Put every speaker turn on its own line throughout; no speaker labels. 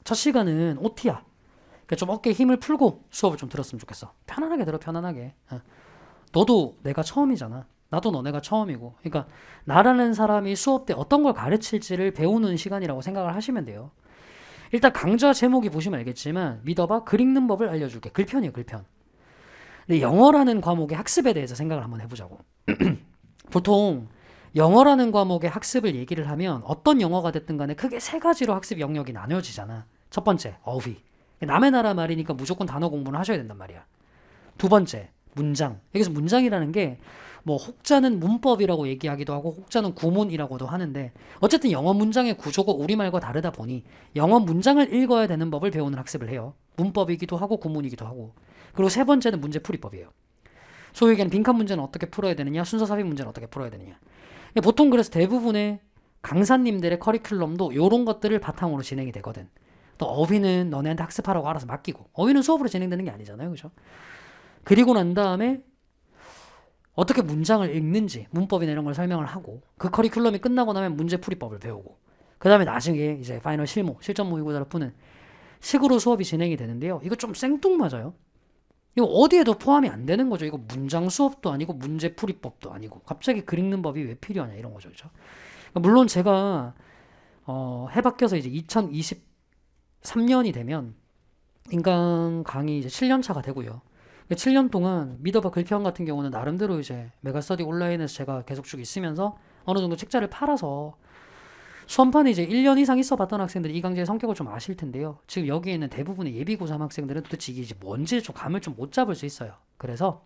첫 시간은 OT야. 그러니까 좀 어깨에 힘을 풀고 수업을 좀 들었으면 좋겠어. 편안하게 들어, 편안하게. 너도 내가 처음이잖아. 나도 너네가 처음이고. 그러니까 나라는 사람이 수업 때 어떤 걸 가르칠지를 배우는 시간이라고 생각을 하시면 돼요. 일단 강좌 제목이 보시면 알겠지만 믿어봐, 글 읽는 법을 알려줄게. 글편이에요, 글편. 근데 영어라는 과목의 학습에 대해서 생각을 한번 해보자고. 보통 영어라는 과목의 학습을 얘기를 하면 어떤 영어가 됐든 간에 크게 세 가지로 학습 영역이 나뉘어지잖아. 첫 번째, 어휘. 남의 나라 말이니까 무조건 단어 공부는 하셔야 된단 말이야. 두 번째, 문장. 여기서 문장이라는 게 뭐 혹자는 문법이라고 얘기하기도 하고 혹자는 구문이라고도 하는데 어쨌든 영어 문장의 구조가 우리말과 다르다 보니 영어 문장을 읽어야 되는 법을 배우는 학습을 해요. 문법이기도 하고 구문이기도 하고. 그리고 세 번째는 문제풀이법이에요. 소위 얘기하는 빈칸 문제는 어떻게 풀어야 되느냐, 순서 삽입 문제는 어떻게 풀어야 되느냐. 보통 그래서 대부분의 강사님들의 커리큘럼도 이런 것들을 바탕으로 진행이 되거든. 또 어휘는 너네한테 학습하라고 알아서 맡기고, 어휘는 수업으로 진행되는 게 아니잖아요, 그죠? 그리고 난 다음에 어떻게 문장을 읽는지, 문법이나 이런 걸 설명을 하고, 그 커리큘럼이 끝나고 나면 문제풀이법을 배우고, 그 다음에 나중에 이제 파이널 실무, 실전 모의고사를 푸는 식으로 수업이 진행이 되는데요. 이거 좀 생뚱맞아요. 이거 어디에도 포함이 안 되는 거죠. 이거 문장 수업도 아니고 문제풀이법도 아니고 갑자기 글 읽는 법이 왜 필요하냐 이런 거죠, 그죠? 물론 제가 해바뀌어서 이제 2023년이 되면 인강 강의 이제 7년 차가 되고요. 7년 동안 믿어봐 글편 같은 경우는 나름대로 이제 메가스터디 온라인에서 제가 계속 쭉 있으면서 어느 정도 책자를 팔아서 수험판에 이제 1년 이상 있어 봤던 학생들이 이 강좌의 성격을 좀 아실 텐데요. 지금 여기에 있는 대부분의 예비 고3 학생들은 도대체 이게 뭔지 좀 감을 좀 못 잡을 수 있어요. 그래서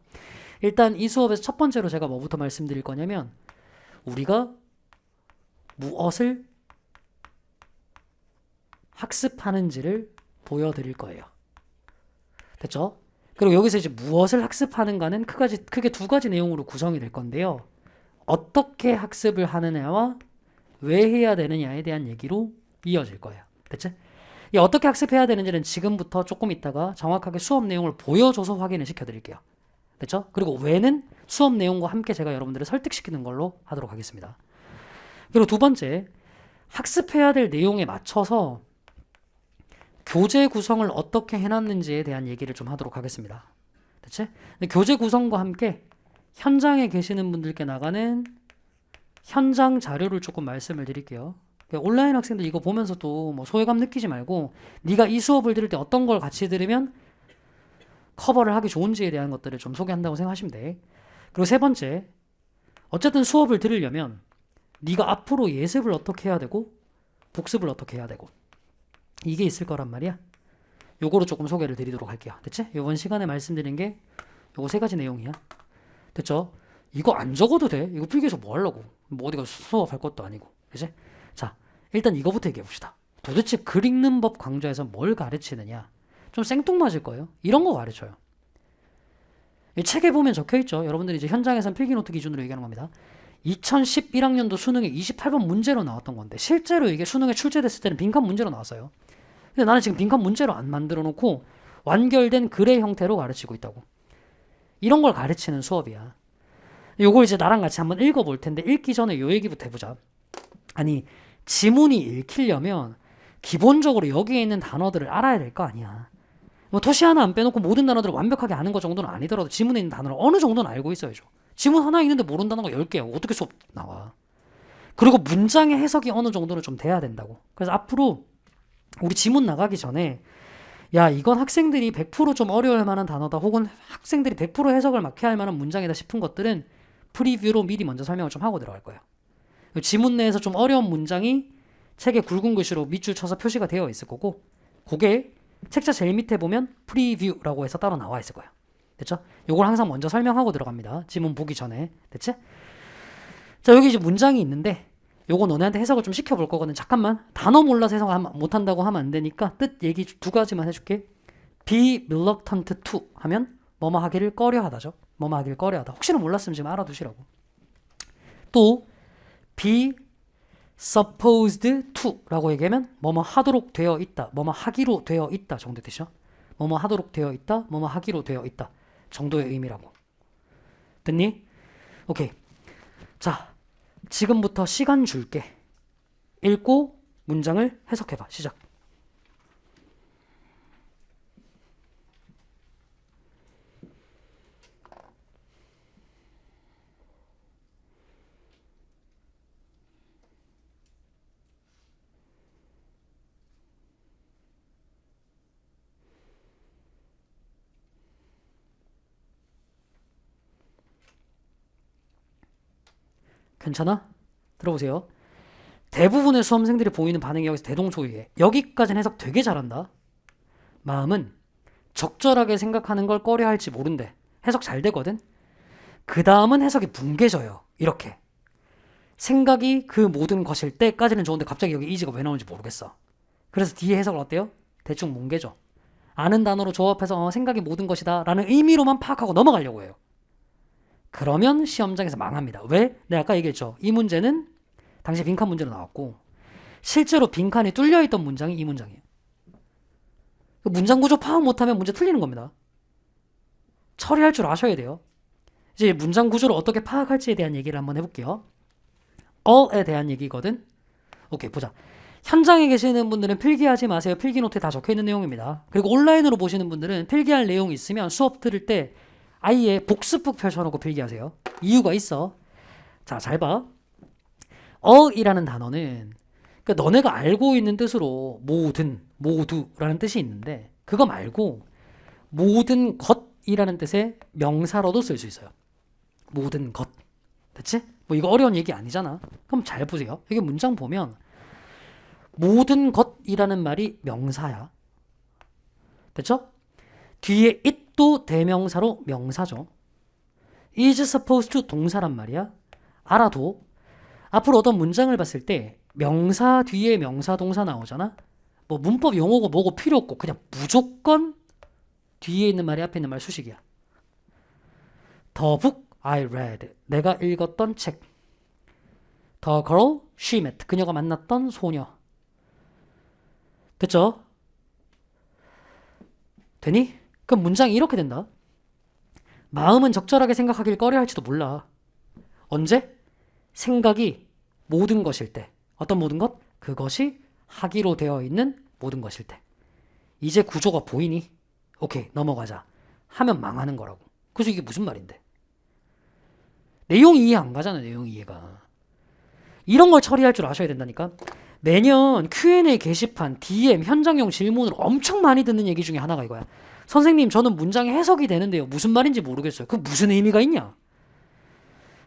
일단 이 수업에서 첫 번째로 제가 뭐부터 말씀드릴 거냐면 우리가 무엇을 학습하는지를 보여드릴 거예요. 됐죠? 그리고 여기서 이제 무엇을 학습하는가는 크게 두 가지 내용으로 구성이 될 건데요. 어떻게 학습을 하느냐와 왜 해야 되느냐에 대한 얘기로 이어질 거예요. 됐지? 이 어떻게 학습해야 되는지는 지금부터 조금 있다가 정확하게 수업 내용을 보여줘서 확인을 시켜드릴게요. 됐죠? 그리고 왜는 수업 내용과 함께 제가 여러분들을 설득시키는 걸로 하도록 하겠습니다. 그리고 두 번째, 학습해야 될 내용에 맞춰서 교재 구성을 어떻게 해놨는지에 대한 얘기를 좀 하도록 하겠습니다. 됐지? 근데 교재 구성과 함께 현장에 계시는 분들께 나가는 현장 자료를 조금 말씀을 드릴게요. 온라인 학생들 이거 보면서도 뭐 소외감 느끼지 말고 네가 이 수업을 들을 때 어떤 걸 같이 들으면 커버를 하기 좋은지에 대한 것들을 좀 소개한다고 생각하시면 돼. 그리고 세 번째, 어쨌든 수업을 들으려면 네가 앞으로 예습을 어떻게 해야 되고 복습을 어떻게 해야 되고 이게 있을 거란 말이야. 요거로 조금 소개를 드리도록 할게요. 됐지? 이번 시간에 말씀드린 게 요거 세 가지 내용이야. 됐죠? 이거 안 적어도 돼. 이거 필기해서 뭐 하려고. 뭐 어디가 수업할 것도 아니고. 그치? 자, 일단 이거부터 얘기해 봅시다. 도대체 글 읽는 법 강좌에서 뭘 가르치느냐? 좀 생뚱맞을 거예요. 이런 거 가르쳐요. 이 책에 보면 적혀 있죠. 여러분들이 이제 현장에선 필기노트 기준으로 얘기하는 겁니다. 2011학년도 수능에 28번 문제로 나왔던 건데 실제로 이게 수능에 출제됐을 때는 빈칸 문제로 나왔어요. 근데 나는 지금 빈칸 문제로 안 만들어 놓고 완결된 글의 형태로 가르치고 있다고. 이런 걸 가르치는 수업이야. 요걸 이제 나랑 같이 한번 읽어볼 텐데 읽기 전에 요 얘기부터 해보자. 아니 지문이 읽히려면 기본적으로 여기에 있는 단어들을 알아야 될 거 아니야. 뭐 토시 하나 안 빼놓고 모든 단어들을 완벽하게 아는 것 정도는 아니더라도 지문에 있는 단어를 어느 정도는 알고 있어야죠. 지문 하나 있는데 모르는 단어가 10개야. 어떻게 수업 나와. 그리고 문장의 해석이 어느 정도는 좀 돼야 된다고. 그래서 앞으로 우리 지문 나가기 전에 야 이건 학생들이 100%좀 어려울 만한 단어다 혹은 학생들이 100% 해석을 막혀야 할 만한 문장이다 싶은 것들은 프리뷰로 미리 먼저 설명을 좀 하고 들어갈 거예요. 지문 내에서 좀 어려운 문장이 책에 굵은 글씨로 밑줄 쳐서 표시가 되어 있을 거고 그게 책자 제일 밑에 보면 프리뷰라고 해서 따로 나와 있을 거예요. 됐죠? 요걸 항상 먼저 설명하고 들어갑니다. 지문 보기 전에. 됐지? 자 여기 이제 문장이 있는데 요거 너네한테 해석을 좀 시켜볼 거거든. 잠깐만. 단어 몰라서 해석 못한다고 하면 안 되니까 뜻 얘기 두 가지만 해줄게. be reluctant to 하면 뭐뭐 하기를 꺼려하다죠. 뭐뭐 하기를 꺼려하다. 혹시나 몰랐으면 지금 알아두시라고. 또 be supposed to 라고 얘기하면 뭐뭐 하도록 되어 있다. 뭐뭐 하기로 되어 있다 정도 뜻이죠. 뭐뭐 하도록 되어 있다. 뭐뭐 하기로 되어 있다 정도의 의미라고. 됐니? 오케이. 자 지금부터 시간 줄게. 읽고 문장을 해석해봐. 시작. 괜찮아? 들어보세요. 대부분의 수험생들이 보이는 반응이 여기서 대동소이해. 여기까지는 해석 되게 잘한다. 마음은 적절하게 생각하는 걸 꺼려 할지 모른대. 해석 잘 되거든. 그 다음은 해석이 뭉개져요. 이렇게. 생각이 그 모든 것일 때까지는 좋은데 갑자기 여기 이지가 왜 나오는지 모르겠어. 그래서 뒤에 해석을 어때요? 대충 뭉개져. 아는 단어로 조합해서 생각이 모든 것이다 라는 의미로만 파악하고 넘어가려고 해요. 그러면 시험장에서 망합니다. 왜? 내가 아까 얘기했죠. 이 문제는 당시 빈칸 문제로 나왔고 실제로 빈칸이 뚫려있던 문장이 이 문장이에요. 문장 구조 파악 못하면 문제 틀리는 겁니다. 처리할 줄 아셔야 돼요. 이제 문장 구조를 어떻게 파악할지에 대한 얘기를 한번 해볼게요. all에 대한 얘기거든. 오케이, 보자. 현장에 계시는 분들은 필기하지 마세요. 필기 노트에 다 적혀있는 내용입니다. 그리고 온라인으로 보시는 분들은 필기할 내용이 있으면 수업 들을 때 아예 복습북 펼쳐놓고 필기하세요. 이유가 있어. 자, 잘 봐. all이라는 단어는 그러니까 너네가 알고 있는 뜻으로 모든, 모두라는 뜻이 있는데 그거 말고 모든 것이라는 뜻의 명사로도 쓸 수 있어요. 모든 것. 됐지? 뭐 이거 어려운 얘기 아니잖아. 그럼 잘 보세요. 여기 문장 보면 모든 것이라는 말이 명사야. 됐죠? 뒤에 it도 대명사로 명사죠. is supposed to 동사란 말이야. 알아도 앞으로 어떤 문장을 봤을 때 명사 뒤에 명사 동사 나오잖아. 뭐 문법 용어고 뭐고 필요 없고 그냥 무조건 뒤에 있는 말이 앞에 있는 말 수식이야. The book I read. 내가 읽었던 책. The girl she met. 그녀가 만났던 소녀. 됐죠? 되니? 그럼 문장이 이렇게 된다. 마음은 적절하게 생각하길 꺼려할지도 몰라. 언제? 생각이 모든 것일 때. 어떤 모든 것? 그것이 하기로 되어 있는 모든 것일 때. 이제 구조가 보이니? 오케이, 넘어가자. 하면 망하는 거라고. 그래서 이게 무슨 말인데? 내용 이해 안 가잖아, 내용 이해가. 이런 걸 처리할 줄 아셔야 된다니까. 매년 Q&A 게시판, DM, 현장용 질문을 엄청 많이 듣는 얘기 중에 하나가 이거야. 선생님, 저는 문장이 해석이 되는데요. 무슨 말인지 모르겠어요. 그 무슨 의미가 있냐?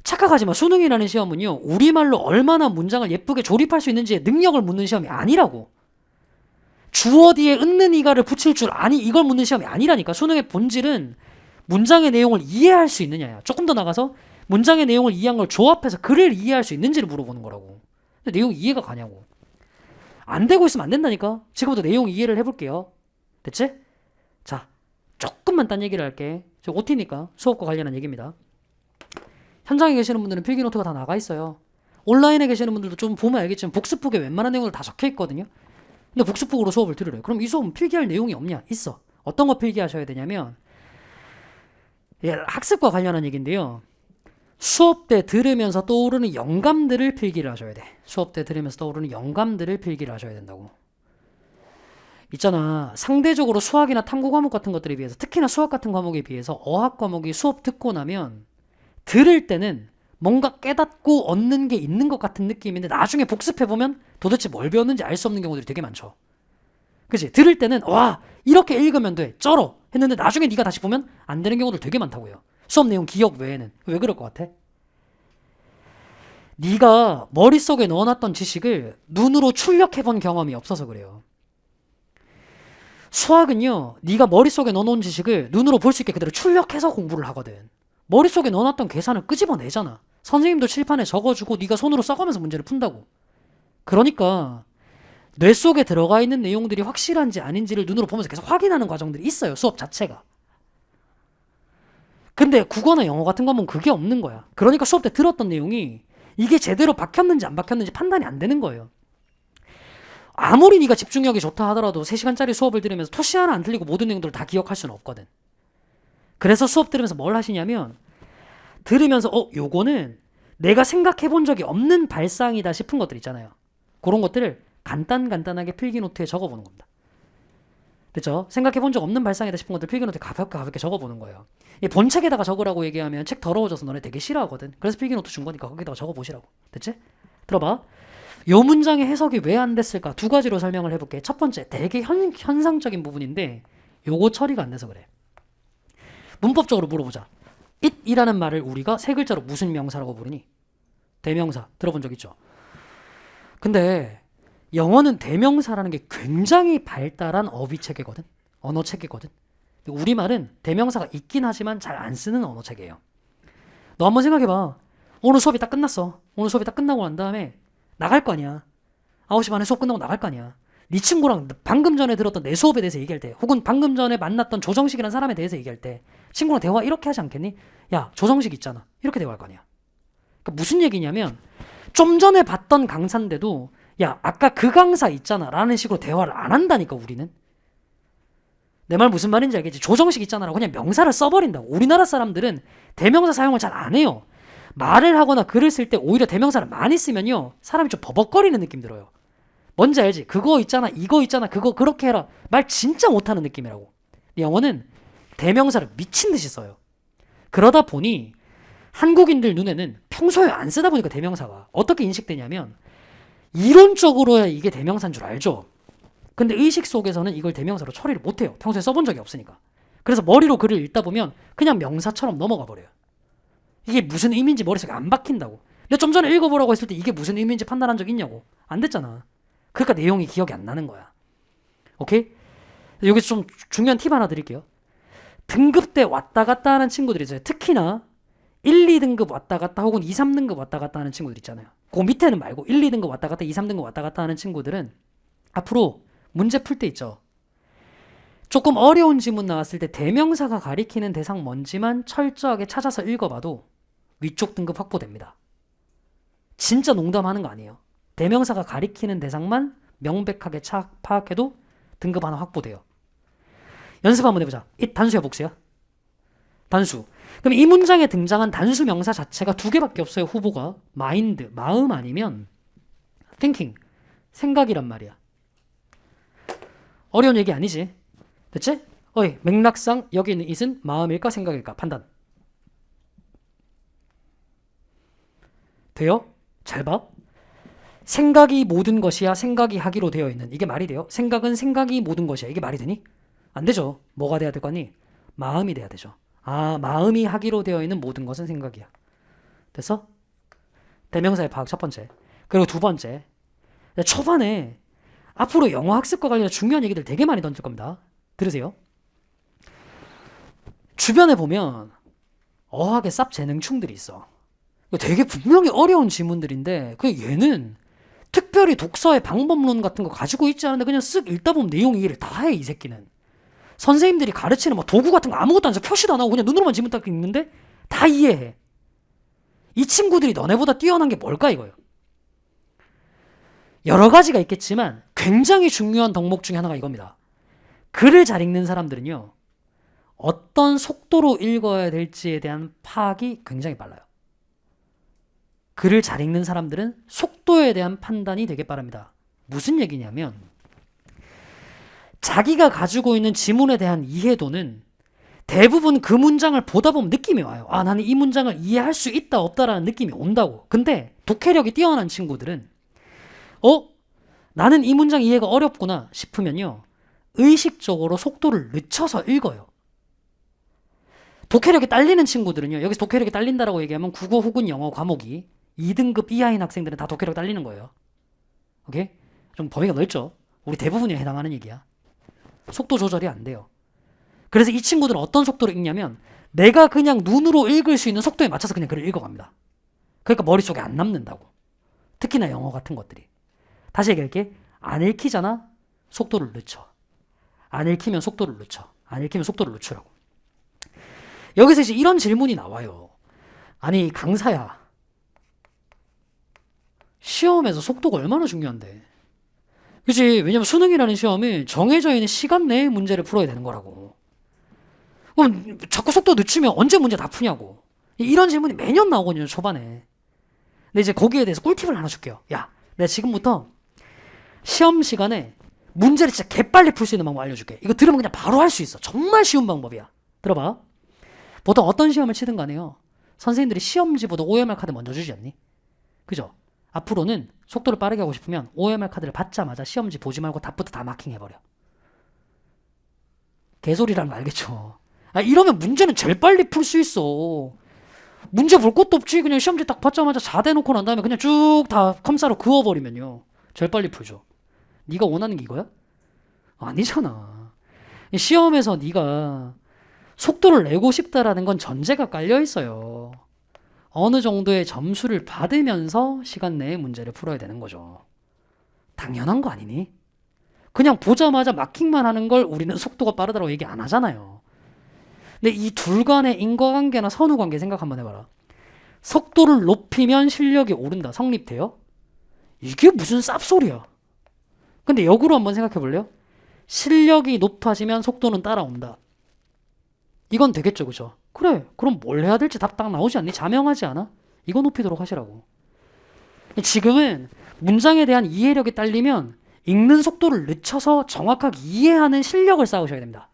착각하지 마. 수능이라는 시험은요, 우리말로 얼마나 문장을 예쁘게 조립할 수 있는지의 능력을 묻는 시험이 아니라고. 주어 뒤에 있는 이가를 붙일 줄 아니, 이걸 묻는 시험이 아니라니까. 수능의 본질은 문장의 내용을 이해할 수 있느냐야. 조금 더 나가서 문장의 내용을 이해한 걸 조합해서 글을 이해할 수 있는지를 물어보는 거라고. 근데 내용 이해가 가냐고. 안 되고 있으면 안 된다니까. 지금부터 내용 이해를 해볼게요. 됐지? 자, 조금만 딴 얘기를 할게. 저 OT니까 수업과 관련한 얘기입니다. 현장에 계시는 분들은 필기노트가 다 나가 있어요. 온라인에 계시는 분들도 좀 보면 알겠지만 복습북에 웬만한 내용들 다 적혀 있거든요. 근데 복습북으로 수업을 들으래요. 그럼 이 수업은 필기할 내용이 없냐? 있어. 어떤 거 필기하셔야 되냐면 학습과 관련한 얘기인데요. 수업 때 들으면서 떠오르는 영감들을 필기를 하셔야 돼. 수업 때 들으면서 떠오르는 영감들을 필기를 하셔야 된다고. 있잖아. 상대적으로 수학이나 탐구 과목 같은 것들에 비해서, 특히나 수학 같은 과목에 비해서 어학 과목이 수업 듣고 나면 들을 때는 뭔가 깨닫고 얻는 게 있는 것 같은 느낌인데 나중에 복습해보면 도대체 뭘 배웠는지 알 수 없는 경우들이 되게 많죠. 그치? 들을 때는 와, 이렇게 읽으면 돼. 쩔어. 했는데 나중에 네가 다시 보면 안 되는 경우들 되게 많다고요. 수업 내용 기억 외에는. 왜 그럴 것 같아? 네가 머릿속에 넣어놨던 지식을 눈으로 출력해본 경험이 없어서 그래요. 수학은요, 네가 머릿속에 넣어놓은 지식을 눈으로 볼 수 있게 그대로 출력해서 공부를 하거든. 머릿속에 넣어놨던 계산을 끄집어내잖아. 선생님도 칠판에 적어주고 네가 손으로 써가면서 문제를 푼다고. 그러니까 뇌 속에 들어가 있는 내용들이 확실한지 아닌지를 눈으로 보면서 계속 확인하는 과정들이 있어요. 수업 자체가. 근데 국어나 영어 같은 과목은 그게 없는 거야. 그러니까 수업 때 들었던 내용이 이게 제대로 박혔는지 안 박혔는지 판단이 안 되는 거예요. 아무리 네가 집중력이 좋다 하더라도 3시간짜리 수업을 들으면서 토시 하나 안 틀리고 모든 내용들을 다 기억할 수는 없거든. 그래서 수업 들으면서 뭘 하시냐면 들으면서 요거는 내가 생각해 본 적이 없는 발상이다 싶은 것들 있잖아요. 그런 것들을 간단하게 필기노트에 적어보는 겁니다. 됐죠? 생각해 본 적 없는 발상이다 싶은 것들 필기노트에 가볍게 적어보는 거예요. 본책에다가 적으라고 얘기하면 책 더러워져서 너네 되게 싫어하거든. 그래서 필기노트 준 거니까 거기다가 적어보시라고. 됐지? 들어봐. 요 문장의 해석이 왜 안 됐을까? 2가지로 설명을 해볼게. 첫 번째, 되게 현상적인 부분인데 요거 처리가 안 돼서 그래. 문법적으로 물어보자. it이라는 말을 우리가 3글자로 무슨 명사라고 부르니? 대명사 들어본 적 있죠? 근데 영어는 대명사라는 게 굉장히 발달한 어휘 체계거든. 언어 체계거든. 우리말은 대명사가 있긴 하지만 잘 안 쓰는 언어 체계예요. 너 한번 생각해봐. 오늘 수업이 딱 끝났어. 오늘 수업이 딱 끝나고 난 다음에 나갈 거 아니야. 9시 반에 수업 끝나고 나갈 거 아니야. 네 친구랑 방금 전에 들었던 내 수업에 대해서 얘기할 때, 혹은 방금 전에 만났던 조정식이라는 사람에 대해서 얘기할 때 친구랑 대화 이렇게 하지 않겠니? 야, 조정식 있잖아. 이렇게 대화할 거 아니야. 그러니까 무슨 얘기냐면 좀 전에 봤던 강사인데도 야, 아까 그 강사 있잖아 라는 식으로 대화를 안 한다니까, 우리는. 내 말 무슨 말인지 알겠지? 조정식 있잖아라고 그냥 명사를 써버린다고. 우리나라 사람들은 대명사 사용을 잘 안 해요. 말을 하거나 글을 쓸 때 오히려 대명사를 많이 쓰면요, 사람이 좀 버벅거리는 느낌 들어요. 뭔지 알지? 그거 있잖아, 이거 있잖아, 그거 그렇게 해라. 말 진짜 못하는 느낌이라고. 영어는 대명사를 미친 듯이 써요. 그러다 보니 한국인들 눈에는 평소에 안 쓰다 보니까 대명사가 어떻게 인식되냐면, 이론적으로야 이게 대명사인 줄 알죠. 근데 의식 속에서는 이걸 대명사로 처리를 못해요. 평소에 써본 적이 없으니까. 그래서 머리로 글을 읽다 보면 그냥 명사처럼 넘어가 버려요. 이게 무슨 의미인지 머릿속에 안 박힌다고. 내가 좀 전에 읽어보라고 했을 때 이게 무슨 의미인지 판단한 적 있냐고. 안 됐잖아. 그러니까 내용이 기억이 안 나는 거야. 오케이? 여기서 좀 중요한 팁 하나 드릴게요. 등급대 왔다 갔다 하는 친구들이 있어요. 특히나 1, 2등급 왔다 갔다 혹은 2, 3등급 왔다 갔다 하는 친구들 있잖아요. 그 밑에는 말고 1, 2등급 왔다 갔다 2, 3등급 왔다 갔다 하는 친구들은 앞으로 문제 풀 때 있죠. 조금 어려운 지문 나왔을 때 대명사가 가리키는 대상 뭔지만 철저하게 찾아서 읽어봐도 위쪽 등급 확보됩니다. 진짜 농담하는 거 아니에요. 대명사가 가리키는 대상만 명백하게 파악해도 등급 하나 확보돼요. 연습 한번 해보자. 이 단수야, 복수야? 단수. 그럼 이 문장에 등장한 단수 명사 자체가 두 개밖에 없어요. 후보가 마인드, 마음 아니면 thinking, 생각이란 말이야. 어려운 얘기 아니지? 됐지? 어이, 맥락상 여기 있는 it은 마음일까 생각일까 판단. 돼요? 잘 봐. 생각이 모든 것이야, 생각이 하기로 되어 있는. 이게 말이 돼요? 생각은 생각이 모든 것이야. 이게 말이 되니? 안 되죠. 뭐가 돼야 될 거니? 마음이 돼야 되죠. 아, 마음이 하기로 되어 있는 모든 것은 생각이야. 됐어? 대명사의 파악 첫 번째. 그리고 두 번째. 초반에 앞으로 영어 학습과 관련된 중요한 얘기들 되게 많이 던질 겁니다. 들으세요. 주변에 보면 어학의 쌉 재능충들이 있어. 되게 분명히 어려운 지문들인데 그 얘는 특별히 독서의 방법론 같은 거 가지고 있지 않은데 그냥 쓱 읽다 보면 내용 이해를 다 해, 이 새끼는. 선생님들이 가르치는 뭐 도구 같은 거 아무것도 안 써, 표시도 안 하고 그냥 눈으로만 지문 딱 읽는데 다 이해해. 이 친구들이 너네보다 뛰어난 게 뭘까, 이거예요. 여러 가지가 있겠지만 굉장히 중요한 덕목 중에 하나가 이겁니다. 글을 잘 읽는 사람들은요, 어떤 속도로 읽어야 될지에 대한 파악이 굉장히 빨라요. 글을 잘 읽는 사람들은 속도에 대한 판단이 되게 빠릅니다. 무슨 얘기냐면 자기가 가지고 있는 지문에 대한 이해도는 대부분 그 문장을 보다 보면 느낌이 와요. 아, 나는 이 문장을 이해할 수 있다 없다라는 느낌이 온다고. 근데 독해력이 뛰어난 친구들은 나는 이 문장 이해가 어렵구나 싶으면요, 의식적으로 속도를 늦춰서 읽어요. 독해력이 딸리는 친구들은요, 여기서 독해력이 딸린다라고 얘기하면 국어 혹은 영어 과목이 2등급 이하인 학생들은 다 독해력 딸리는 거예요. 오케이? 좀 범위가 넓죠? 우리 대부분에 해당하는 얘기야. 속도 조절이 안 돼요. 그래서 이 친구들은 어떤 속도로 읽냐면 내가 그냥 눈으로 읽을 수 있는 속도에 맞춰서 그냥 글을 읽어갑니다. 그러니까 머릿속에 안 남는다고. 특히나 영어 같은 것들이. 다시 얘기할게. 안 읽히잖아? 속도를 늦춰. 안 읽히면 속도를 늦춰. 안 읽히면 속도를 늦추라고. 여기서 이제 이런 질문이 나와요. 아니, 강사야, 시험에서 속도가 얼마나 중요한데? 그치? 왜냐면 수능이라는 시험이 정해져 있는 시간 내에 문제를 풀어야 되는 거라고. 그럼 자꾸 속도 늦추면 언제 문제 다 푸냐고. 이런 질문이 매년 나오거든요, 초반에. 근데 이제 거기에 대해서 꿀팁을 하나 줄게요. 야, 내가 지금부터 시험 시간에 문제를 진짜 개빨리 풀 수 있는 방법 알려줄게. 이거 들으면 그냥 바로 할 수 있어. 정말 쉬운 방법이야. 들어봐. 보통 어떤 시험을 치든 간에요, 선생님들이 시험지보다 OMR 카드 먼저 주지 않니? 그죠? 앞으로는 속도를 빠르게 하고 싶으면 OMR 카드를 받자마자 시험지 보지 말고 답부터 다 마킹해버려. 개소리라는 거 알겠죠? 아, 이러면 문제는 제일 빨리 풀 수 있어. 문제 볼 것도 없지. 그냥 시험지 딱 받자마자 자대놓고 난 다음에 그냥 쭉 다 컴사로 그어버리면요. 제일 빨리 풀죠. 네가 원하는 게 이거야? 아니잖아. 시험에서 네가 속도를 내고 싶다라는 건 전제가 깔려 있어요. 어느 정도의 점수를 받으면서 시간 내에 문제를 풀어야 되는 거죠. 당연한 거 아니니? 그냥 보자마자 마킹만 하는 걸 우리는 속도가 빠르다고 얘기 안 하잖아요. 근데 이 둘 간의 인과관계나 선후관계 생각 한번 해봐라. 속도를 높이면 실력이 오른다. 성립돼요? 이게 무슨 쌉소리야. 근데 역으로 한번 생각해 볼래요? 실력이 높아지면 속도는 따라온다. 이건 되겠죠, 그죠? 그래, 그럼 뭘 해야 될지 답 딱 나오지 않니? 자명하지 않아? 이거 높이도록 하시라고. 지금은 문장에 대한 이해력이 딸리면 읽는 속도를 늦춰서 정확하게 이해하는 실력을 쌓으셔야 됩니다.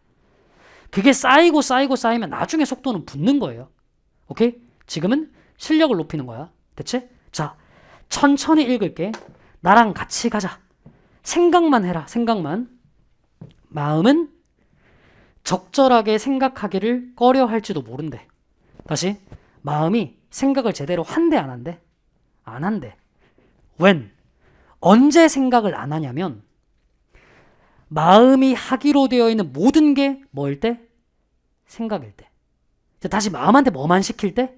그게 쌓이면 나중에 속도는 붙는 거예요. 오케이? 지금은 실력을 높이는 거야. 됐지? 자, 천천히 읽을게. 나랑 같이 가자. 생각만 해라. 생각만. 마음은 적절하게 생각하기를 꺼려 할지도 모른대. 다시. 마음이 생각을 제대로 한대 안 한대? 안 한대. when? 언제 생각을 안 하냐면 마음이 하기로 되어 있는 모든 게 뭐일 때? 생각일 때. 다시 마음한테 뭐만 시킬 때?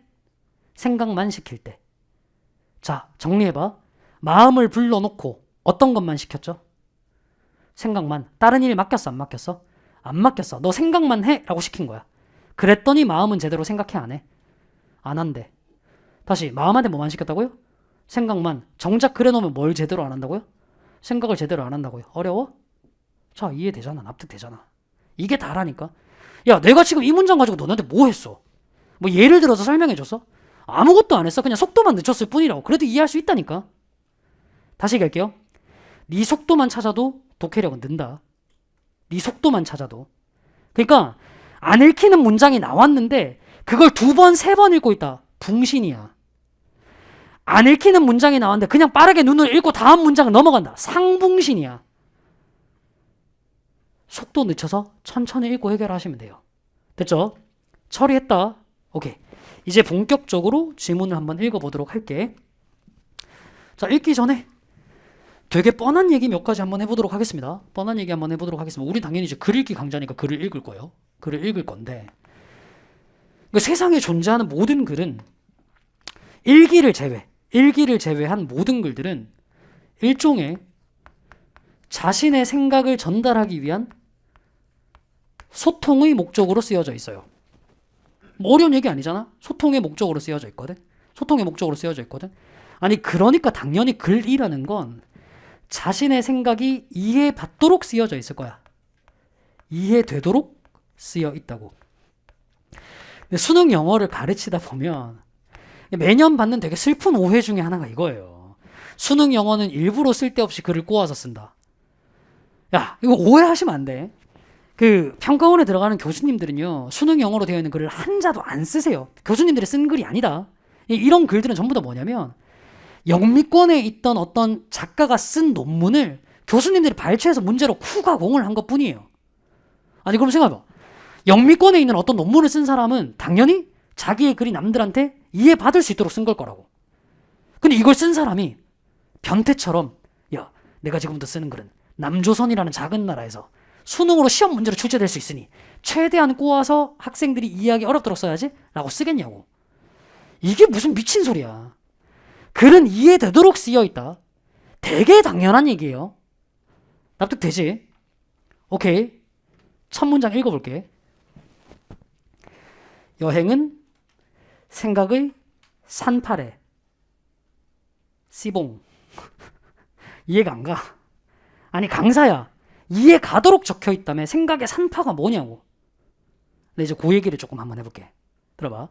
생각만 시킬 때. 자, 정리해봐. 마음을 불러놓고 어떤 것만 시켰죠? 생각만. 다른 일 맡겼어? 안 맡겼어? 안 맡겼어. 너 생각만 해 라고 시킨 거야. 그랬더니 마음은 제대로 생각해 안 해? 안 한대. 다시 마음한테 뭐만 시켰다고요? 생각만. 정작 그래 놓으면 뭘 제대로 안 한다고요? 생각을 제대로 안 한다고요. 어려워? 자, 이해되잖아. 납득되잖아. 이게 다라니까. 야, 내가 지금 이 문장 가지고 너네한테 뭐 했어? 뭐 예를 들어서 설명해줬어? 아무것도 안 했어. 그냥 속도만 늦췄을 뿐이라고. 그래도 이해할 수 있다니까. 다시 얘기할게요. 네 속도만 찾아도 독해력은 는다. 네 속도만 찾아도. 그러니까 안 읽히는 문장이 나왔는데 그걸 2번, 3번 읽고 있다. 붕신이야. 안 읽히는 문장이 나왔는데 그냥 빠르게 눈을 읽고 다음 문장을 넘어간다. 상붕신이야. 속도 늦춰서 천천히 읽고 해결하시면 돼요. 됐죠? 처리했다. 오케이. 이제 본격적으로 지문을 한번 읽어보도록 할게. 자, 읽기 전에 되게 뻔한 얘기 몇 가지 한번 해보도록 하겠습니다. 뻔한 얘기 한번 해보도록 하겠습니다. 우리 당연히 이제 글 읽기 강좌니까 글을 읽을 거예요. 글을 읽을 건데 그러니까 세상에 존재하는 모든 글은 일기를 제외한 모든 글들은 일종의 자신의 생각을 전달하기 위한 소통의 목적으로 쓰여져 있어요. 뭐 어려운 얘기 아니잖아? 소통의 목적으로 쓰여져 있거든. 아니 그러니까 당연히 글이라는 건 자신의 생각이 이해받도록 쓰여져 있을 거야. 이해되도록 쓰여 있다고. 근데 수능 영어를 가르치다 보면 매년 받는 되게 슬픈 오해 중에 하나가 이거예요. 수능 영어는 일부러 쓸데없이 글을 꼬아서 쓴다. 야, 이거 오해하시면 안 돼. 그 평가원에 들어가는 교수님들은요, 수능 영어로 되어 있는 글을 한자도 안 쓰세요. 교수님들이 쓴 글이 아니다. 이런 글들은 전부 다 뭐냐면 영미권에 있던 어떤 작가가 쓴 논문을 교수님들이 발췌해서 문제로 후가공을 한 것뿐이에요. 아니 그럼 생각해봐. 영미권에 있는 어떤 논문을 쓴 사람은 당연히 자기의 글이 남들한테 이해받을 수 있도록 쓴 걸 거라고. 근데 이걸 쓴 사람이 변태처럼 야, 내가 지금부터 쓰는 글은 남조선이라는 작은 나라에서 수능으로 시험 문제로 출제될 수 있으니 최대한 꼬아서 학생들이 이해하기 어렵도록 써야지 라고 쓰겠냐고. 이게 무슨 미친 소리야. 글은 이해되도록 쓰여있다. 되게 당연한 얘기예요. 납득되지? 오케이. 첫 문장 읽어볼게. 여행은 생각의 산파래. 씨봉. 이해가 안 가. 아니 강사야. 이해 가도록 적혀있다며. 생각의 산파가 뭐냐고. 근데 이제 그 얘기를 조금 한번 해볼게. 들어봐.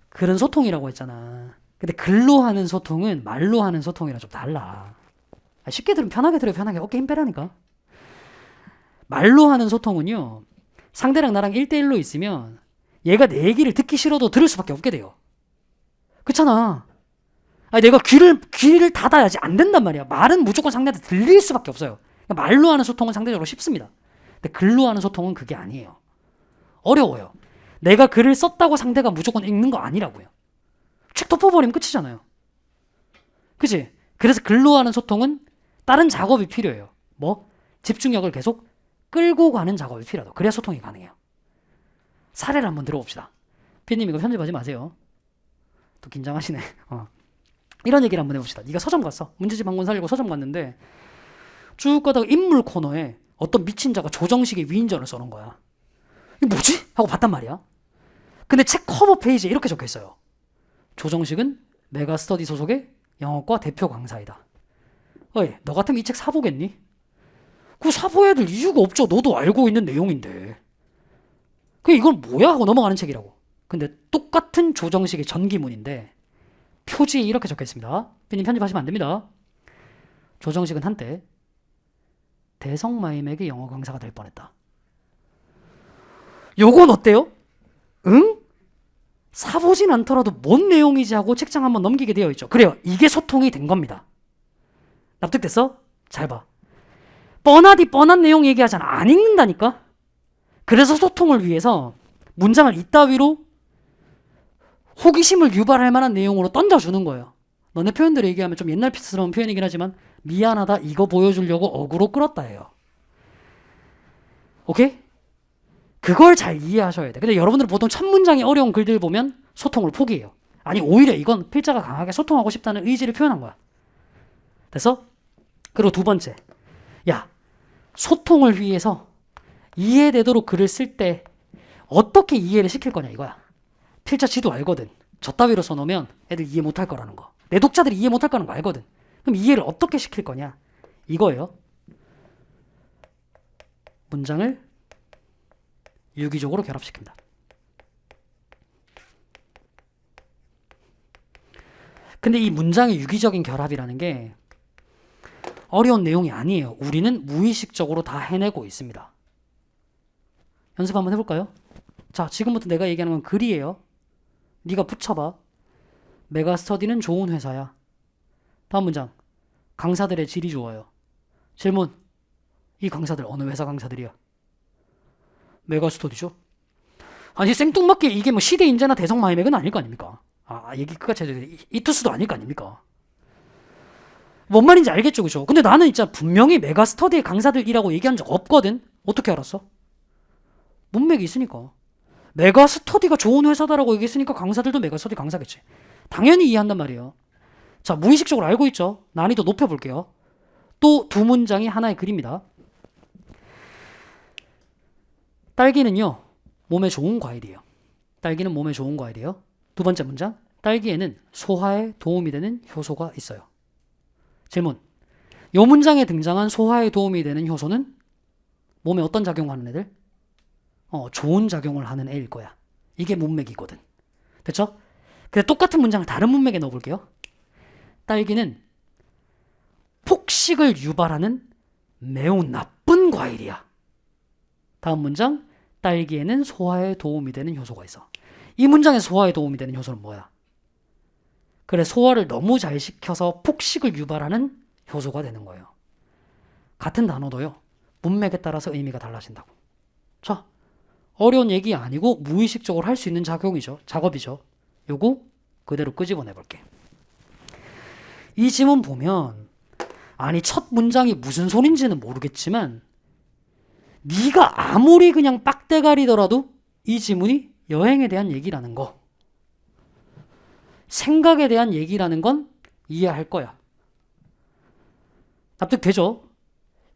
글은 소통이라고 했잖아. 근데 글로 하는 소통은 말로 하는 소통이랑 좀 달라. 쉽게 들으면 편하게 들어요. 편하게. 어깨 힘 빼라니까. 말로 하는 소통은요. 상대랑 나랑 1대1로 있으면 얘가 내 얘기를 듣기 싫어도 들을 수밖에 없게 돼요. 그렇잖아. 아니, 내가 귀를 닫아야지 안 된단 말이야. 말은 무조건 상대한테 들릴 수밖에 없어요. 그러니까 말로 하는 소통은 상대적으로 쉽습니다. 근데 글로 하는 소통은 그게 아니에요. 어려워요. 내가 글을 썼다고 상대가 무조건 읽는 거 아니라고요. 책 덮어버리면 끝이잖아요. 그치? 그래서 글로 하는 소통은 다른 작업이 필요해요. 뭐? 집중력을 계속 끌고 가는 작업이 필요하다. 그래야 소통이 가능해요. 사례를 한번 들어봅시다. 피디님 이거 편집하지 마세요. 또 긴장하시네. 이런 얘기를 한번 해봅시다. 네가 서점 갔어. 문제집 한 권 살려고 서점 갔는데 쭉 가다가 인물 코너에 어떤 미친 자가 조정식의 위인전을 써놓은 거야. 이게 뭐지? 하고 봤단 말이야. 근데 책 커버 페이지에 이렇게 적혀있어요. 조정식은 메가스터디 소속의 영어과 대표 강사이다. 어이, 너 같으면 이 책 사보겠니? 그거 사봐야 될 이유가 없죠. 너도 알고 있는 내용인데. 이건 뭐야? 하고 넘어가는 책이라고. 근데 똑같은 조정식의 전기문인데 표지에 이렇게 적혀있습니다. 피디님 편집하시면 안 됩니다. 조정식은 한때 대성마임에게 영어 강사가 될 뻔했다. 요건 어때요? 응? 사보진 않더라도 뭔 내용이지 하고 책장 한번 넘기게 되어 있죠. 그래요. 이게 소통이 된 겁니다. 납득됐어? 잘 봐. 뻔하디 뻔한 내용 얘기하잖아. 안 읽는다니까? 그래서 소통을 위해서 문장을 이따위로 호기심을 유발할 만한 내용으로 던져주는 거예요. 너네 표현대로 얘기하면 좀 옛날 피스러운 표현이긴 하지만 미안하다 이거 보여주려고 어그로 끌었다 해요. 오케이? 그걸 잘 이해하셔야 돼. 근데 여러분들 보통 첫 문장이 어려운 글들 보면 소통을 포기해요. 아니 오히려 이건 필자가 강하게 소통하고 싶다는 의지를 표현한 거야. 됐어? 그리고 두 번째. 야, 소통을 위해서 이해되도록 글을 쓸 때 어떻게 이해를 시킬 거냐 이거야. 필자 지도 알거든. 저 따위로 써놓으면 애들 이해 못할 거라는 거. 내 독자들이 이해 못할 거라는 거 알거든. 그럼 이해를 어떻게 시킬 거냐 이거예요. 문장을 유기적으로 결합시킵니다. 근데 이 문장의 유기적인 결합이라는 게 어려운 내용이 아니에요. 우리는 무의식적으로 다 해내고 있습니다. 연습 한번 해볼까요? 자, 지금부터 내가 얘기하는 건 글이에요. 네가 붙여봐. 메가스터디는 좋은 회사야. 다음 문장. 강사들의 질이 좋아요. 질문. 이 강사들 어느 회사 강사들이야? 메가스터디죠. 아니 생뚱맞게 이게 뭐 시대인재나 대성마이맥은 아닐 거 아닙니까? 얘기 끝까지 해야 돼. 이투스도 아닐 거 아닙니까? 뭔 말인지 알겠죠, 그죠? 근데 나는 진짜 분명히 메가스터디의 강사들이라고 얘기한 적 없거든. 어떻게 알았어? 문맥이 있으니까. 메가스터디가 좋은 회사다라고 얘기했으니까 강사들도 메가스터디 강사겠지. 당연히 이해한단 말이에요. 자, 무의식적으로 알고 있죠. 난이도 높여볼게요. 또 두 문장이 하나의 글입니다. 딸기는요, 몸에 좋은 과일이에요. 딸기는 몸에 좋은 과일이에요. 두 번째 문장. 딸기에는 소화에 도움이 되는 효소가 있어요. 질문. 이 문장에 등장한 소화에 도움이 되는 효소는 몸에 어떤 작용을 하는 애들? 좋은 작용을 하는 애일 거야. 이게 문맥이거든. 됐죠? 근데 똑같은 문장을 다른 문맥에 넣어볼게요. 딸기는 폭식을 유발하는 매우 나쁜 과일이야. 다음 문장. 딸기에는 소화에 도움이 되는 효소가 있어. 이 문장에 소화에 도움이 되는 효소는 뭐야? 그래, 소화를 너무 잘 시켜서 폭식을 유발하는 효소가 되는 거예요. 같은 단어도요, 문맥에 따라서 의미가 달라진다고. 자, 어려운 얘기 아니고 무의식적으로 할 수 있는 작업이죠. 요거 그대로 끄집어내 볼게. 이 지문 보면 아니 첫 문장이 무슨 소린지는 모르겠지만 네가 아무리 그냥 빡대가리더라도 이 지문이 여행에 대한 얘기라는 거, 생각에 대한 얘기라는 건 이해할 거야. 납득되죠?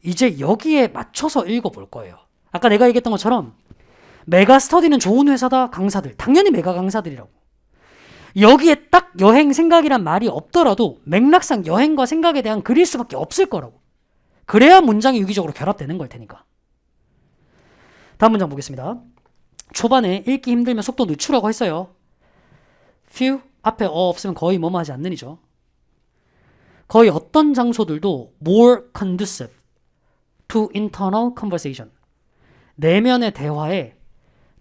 이제 여기에 맞춰서 읽어볼 거예요. 아까 내가 얘기했던 것처럼 메가스터디는 좋은 회사다. 강사들. 당연히 메가 강사들이라고. 여기에 딱 여행 생각이란 말이 없더라도 맥락상 여행과 생각에 대한 글일 수밖에 없을 거라고. 그래야 문장이 유기적으로 결합되는 걸 테니까. 다음 문장 보겠습니다. 초반에 읽기 힘들면 속도 늦추라고 했어요. few 앞에 없으면 거의 뭐뭐 하지 않는 이죠. 거의 어떤 장소들도 more conducive to internal conversation. 내면의 대화에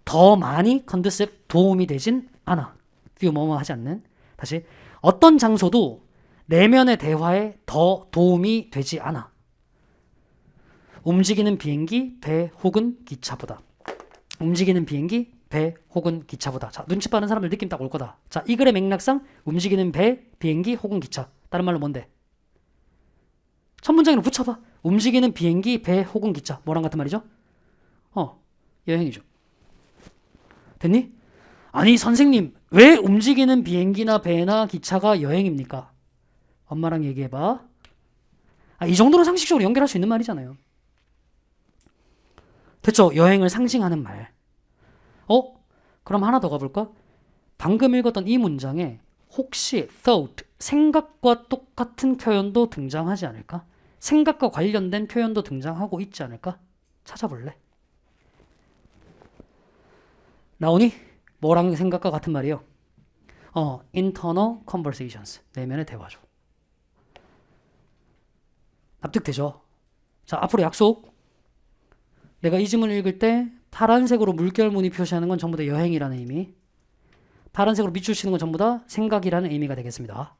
더 많이 conducive 도움이 되진 않아. few 뭐뭐 하지 않는. 다시. 어떤 장소도 내면의 대화에 더 도움이 되지 않아. 움직이는 비행기, 배 혹은 기차보다. 움직이는 비행기, 배 혹은 기차보다. 자, 눈치 빠른 사람들 느낌 딱 올 거다. 자, 이 글의 맥락상 움직이는 배, 비행기 혹은 기차. 다른 말로 뭔데? 첫 문장으로 붙여봐. 움직이는 비행기, 배 혹은 기차. 뭐랑 같은 말이죠? 여행이죠. 됐니? 아니 선생님, 왜 움직이는 비행기나 배나 기차가 여행입니까? 엄마랑 얘기해봐. 이 정도로 상식적으로 연결할 수 있는 말이잖아요. 됐죠? 여행을 상징하는 말. 그럼 하나 더 가볼까? 방금 읽었던 이 문장에 혹시 thought, 생각과 똑같은 표현도 등장하지 않을까? 생각과 관련된 표현도 등장하고 있지 않을까? 찾아볼래? 나오니? 뭐랑 생각과 같은 말이에요? internal conversations. 내면의 대화죠. 납득되죠? 자, 앞으로 약속. 내가 이 지문을 읽을 때 파란색으로 물결무늬 표시하는 건 전부 다 여행이라는 의미, 파란색으로 밑줄 치는 건 전부 다 생각이라는 의미가 되겠습니다.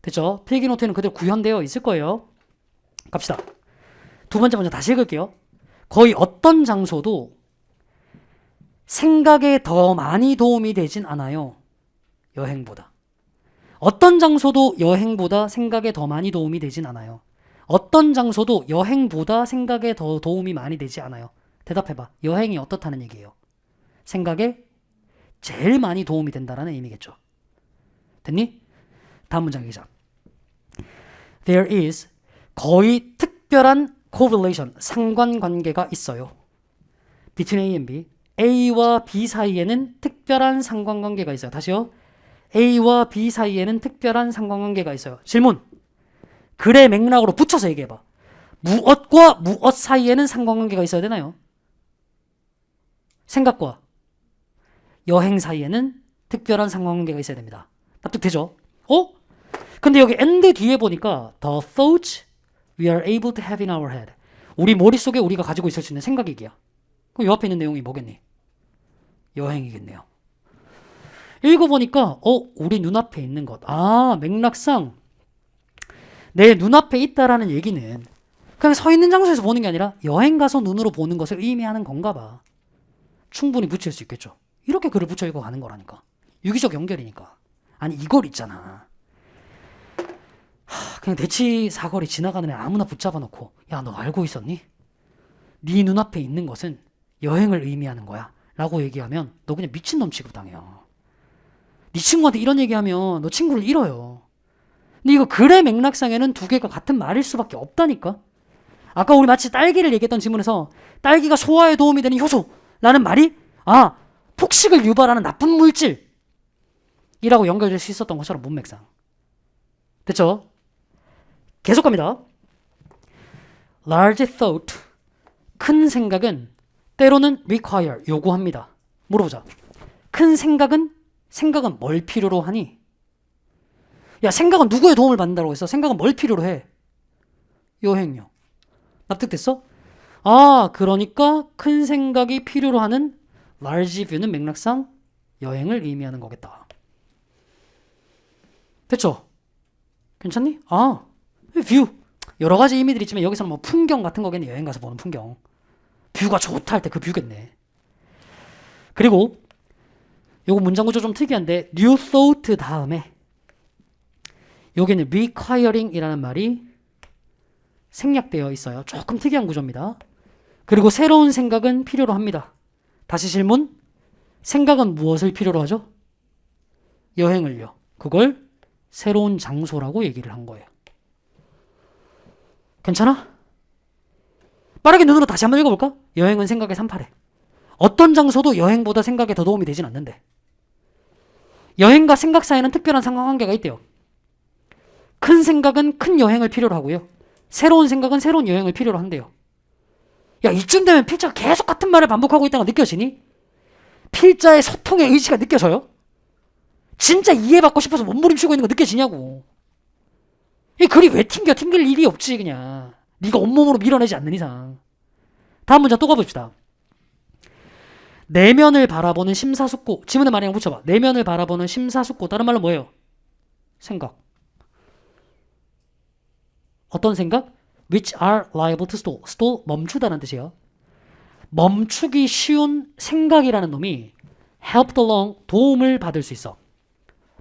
됐죠? 필기노트에는 그대로 구현되어 있을 거예요. 갑시다. 두 번째 먼저 다시 읽을게요. 거의 어떤 장소도 생각에 더 많이 도움이 되진 않아요. 여행보다. 어떤 장소도 여행보다 생각에 더 많이 도움이 되진 않아요. 어떤 장소도 여행보다 생각에 더 도움이 많이 되지 않아요. 대답해봐. 여행이 어떻다는 얘기예요? 생각에 제일 많이 도움이 된다는 의미겠죠. 됐니? 다음 문장 읽자. There is 거의 특별한 correlation, 상관관계가 있어요. Between A and B. A와 B 사이에는 특별한 상관관계가 있어요. 다시요. A와 B 사이에는 특별한 상관관계가 있어요. 질문. 글의 맥락으로 붙여서 얘기해봐. 무엇과 무엇 사이에는 상관관계가 있어야 되나요? 생각과 여행 사이에는 특별한 상관관계가 있어야 됩니다. 납득되죠? 근데 여기 and 뒤에 보니까 the thoughts we are able to have in our head. 우리 머릿속에 우리가 가지고 있을 수 있는 생각 얘기야. 그럼 이 앞에 있는 내용이 뭐겠니? 여행이겠네요. 읽어보니까 우리 눈앞에 있는 것. 맥락상 내 눈앞에 있다라는 얘기는 그냥 서 있는 장소에서 보는 게 아니라 여행 가서 눈으로 보는 것을 의미하는 건가 봐. 충분히 붙일 수 있겠죠. 이렇게 글을 붙여 읽어가는 거라니까. 유기적 연결이니까. 아니 이걸 있잖아. 그냥 대치 사거리 지나가는 애 아무나 붙잡아 놓고 야, 너 알고 있었니? 네 눈앞에 있는 것은 여행을 의미하는 거야 라고 얘기하면 너 그냥 미친놈 취급당해요. 네 친구한테 이런 얘기하면 너 친구를 잃어요. 근데 이거 글의 맥락상에는 두 개가 같은 말일 수밖에 없다니까. 아까 우리 마치 딸기를 얘기했던 지문에서 딸기가 소화에 도움이 되는 효소라는 말이 폭식을 유발하는 나쁜 물질이라고 연결될 수 있었던 것처럼 문맥상. 됐죠? 계속 갑니다. Large thought, 큰 생각은 때로는 require, 요구합니다. 물어보자. 큰 생각은 뭘 필요로 하니? 야, 생각은 누구의 도움을 받는다고 했어? 생각은 뭘 필요로 해? 여행요. 납득됐어? 그러니까 큰 생각이 필요로 하는 large view는 맥락상 여행을 의미하는 거겠다. 됐죠? 괜찮니? 뷰. 여러 가지 의미들이 있지만 여기서는 뭐 풍경 같은 거겠네. 여행 가서 보는 풍경. 뷰가 좋다 할 때 그 뷰겠네. 그리고 요거 문장 구조 좀 특이한데 new thought 다음에 여기는 requiring이라는 말이 생략되어 있어요. 조금 특이한 구조입니다. 그리고 새로운 생각은 필요로 합니다. 다시 질문. 생각은 무엇을 필요로 하죠? 여행을요. 그걸 새로운 장소라고 얘기를 한 거예요. 괜찮아? 빠르게 눈으로 다시 한번 읽어볼까? 여행은 생각의 3파래. 어떤 장소도 여행보다 생각에 더 도움이 되진 않는데 여행과 생각 사이에는 특별한 상관관계가 있대요. 큰 생각은 큰 여행을 필요로 하고요. 새로운 생각은 새로운 여행을 필요로 한대요. 야, 이쯤 되면 필자가 계속 같은 말을 반복하고 있다는 거 느껴지니? 필자의 소통의 의지가 느껴져요? 진짜 이해받고 싶어서 몸부림치고 있는 거 느껴지냐고. 이 글이 왜 튕길 일이 없지 그냥. 네가 온몸으로 밀어내지 않는 이상. 다음 문장 또 가봅시다. 내면을 바라보는 심사숙고. 지문에 말이랑 붙여봐. 내면을 바라보는 심사숙고. 다른 말로 뭐예요? 생각. 어떤 생각? Which are liable to stall. stall 멈추다는 뜻이에요. 멈추기 쉬운 생각이라는 놈이 helped along, 도움을 받을 수 있어.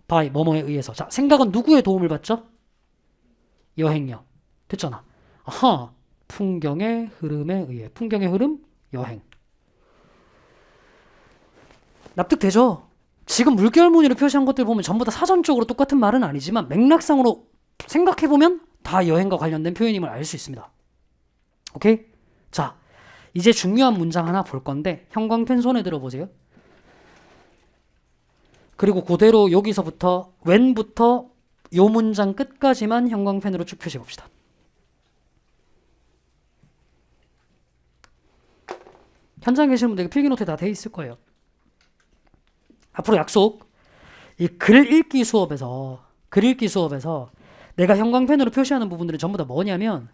by 뭐뭐에 의해서. 자, 생각은 누구의 도움을 받죠? 여행요. 됐잖아. 아하, 풍경의 흐름에 의해. 풍경의 흐름, 여행. 납득되죠? 지금 물결무늬로 표시한 것들 보면 전부 다 사전적으로 똑같은 말은 아니지만 맥락상으로 생각해보면 다 여행과 관련된 표현임을 알 수 있습니다. 오케이? 자, 이제 중요한 문장 하나 볼 건데 형광펜 손에 들어보세요. 그리고 그대로 여기서부터 when부터 요 문장 끝까지만 형광펜으로 쭉 표시해 봅시다. 현장에 계시는 분들 필기노트에 다 돼 있을 거예요. 앞으로 약속. 이 글 읽기 수업에서 내가 형광펜으로 표시하는 부분들은 전부 다 뭐냐면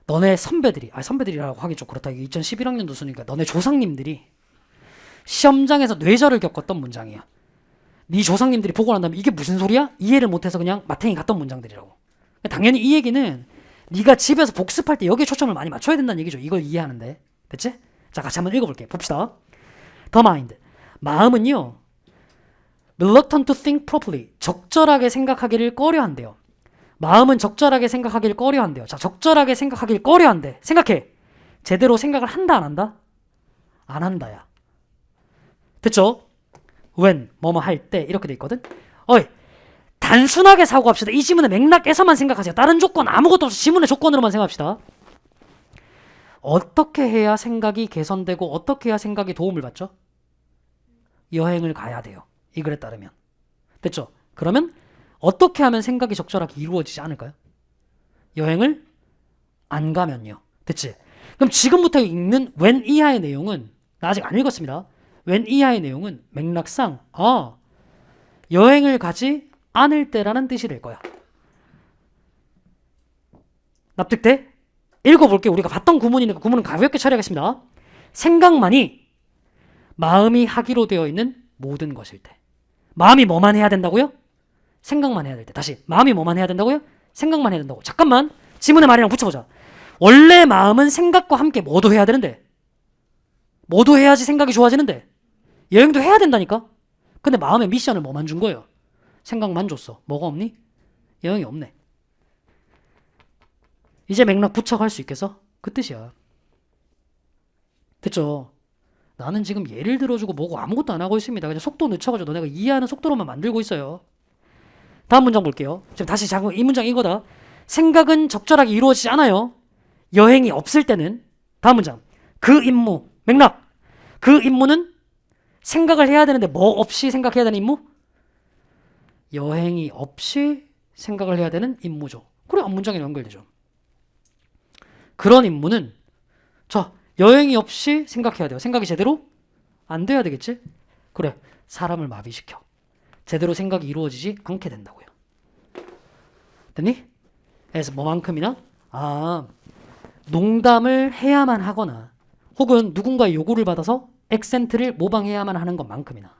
너네 선배들이라고 하기 좀 그렇다. 2011학년도 수니까 너네 조상님들이 시험장에서 뇌절을 겪었던 문장이야. 네 조상님들이 보고 난 다음에 이게 무슨 소리야? 이해를 못해서 그냥 마탱이 갔던 문장들이라고. 당연히 이 얘기는 네가 집에서 복습할 때 여기에 초점을 많이 맞춰야 된다는 얘기죠. 이걸 이해하는데. 됐지? 자, 같이 한번 읽어볼게. 봅시다. The mind. 마음은요. reluctant to think properly. 적절하게 생각하기를 꺼려한대요. 마음은 적절하게 생각하기를 꺼려한대요. 자, 적절하게 생각하기를 꺼려한대. 생각해. 제대로 생각을 한다 안 한다? 안 한다야. 됐죠? when 뭐뭐 할 때 이렇게 돼 있거든. 어이, 단순하게 사고합시다. 이 지문의 맥락에서만 생각하세요. 다른 조건 아무것도 없어. 지문의 조건으로만 생각합시다. 어떻게 해야 생각이 개선되고 어떻게 해야 생각이 도움을 받죠? 여행을 가야 돼요. 이 글에 따르면. 됐죠? 그러면 어떻게 하면 생각이 적절하게 이루어지지 않을까요? 여행을 안 가면요. 됐지? 그럼 지금부터 읽는 when 이하의 내용은 나 아직 안 읽었습니다. when 이하의 내용은 맥락상 여행을 가지 않을 때라는 뜻이 될 거야. 납득돼? 읽어볼게. 우리가 봤던 구문이니까 구문은 가볍게 처리하겠습니다. 생각만이 마음이 하기로 되어 있는 모든 것일 때. 마음이 뭐만 해야 된다고요? 생각만 해야 될 때. 다시 마음이 뭐만 해야 된다고요? 생각만 해야 된다고. 잠깐만 지문의 말이랑 붙여보자. 원래 마음은 생각과 함께 뭐도 해야 되는데, 뭐도 해야지 생각이 좋아지는데 여행도 해야 된다니까. 근데 마음의 미션을 뭐만 준 거예요? 생각만 줬어. 뭐가 없니? 여행이 없네. 이제 맥락 부착할 수 있겠어? 그 뜻이야. 됐죠? 나는 지금 예를 들어주고 뭐고 아무것도 안 하고 있습니다. 그냥 속도 늦춰가지고 너네가 이해하는 속도로만 만들고 있어요. 다음 문장 볼게요. 지금 다시 잠깐 이 문장 이거다. 생각은 적절하게 이루어지지 않아요. 여행이 없을 때는. 다음 문장. 그 임무. 맥락. 그 임무는 생각을 해야 되는데 뭐 없이 생각해야 되는 임무? 여행이 없이 생각을 해야 되는 임무죠. 그래, 문장이 연결되죠. 그런 임무는 자, 여행이 없이 생각해야 돼요. 생각이 제대로 안 돼야 되겠지? 그래, 사람을 마비시켜. 제대로 생각이 이루어지지 않게 된다고요. 됐니? 그래서 뭐만큼이나? 농담을 해야만 하거나 혹은 누군가의 요구를 받아서 액센트를 모방해야만 하는 것만큼이나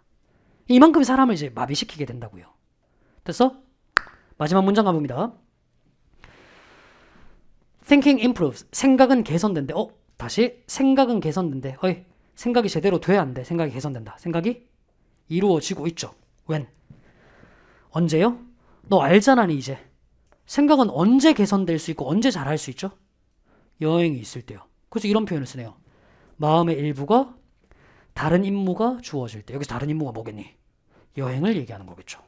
이만큼 사람을 이제 마비시키게 된다고요. 됐어? 마지막 문장 가봅니다. Thinking improves. 생각은 개선된대. 다시 생각은 개선된대. 생각이 제대로 돼야 안 돼. 생각이 개선된다. 생각이 이루어지고 있죠. when? 언제요? 너 알잖아, 이제. 생각은 언제 개선될 수 있고 언제 잘할 수 있죠? 여행이 있을 때요. 그래서 이런 표현을 쓰네요. 마음의 일부가 다른 임무가 주어질 때. 여기서 다른 임무가 뭐겠니? 여행을 얘기하는 거겠죠.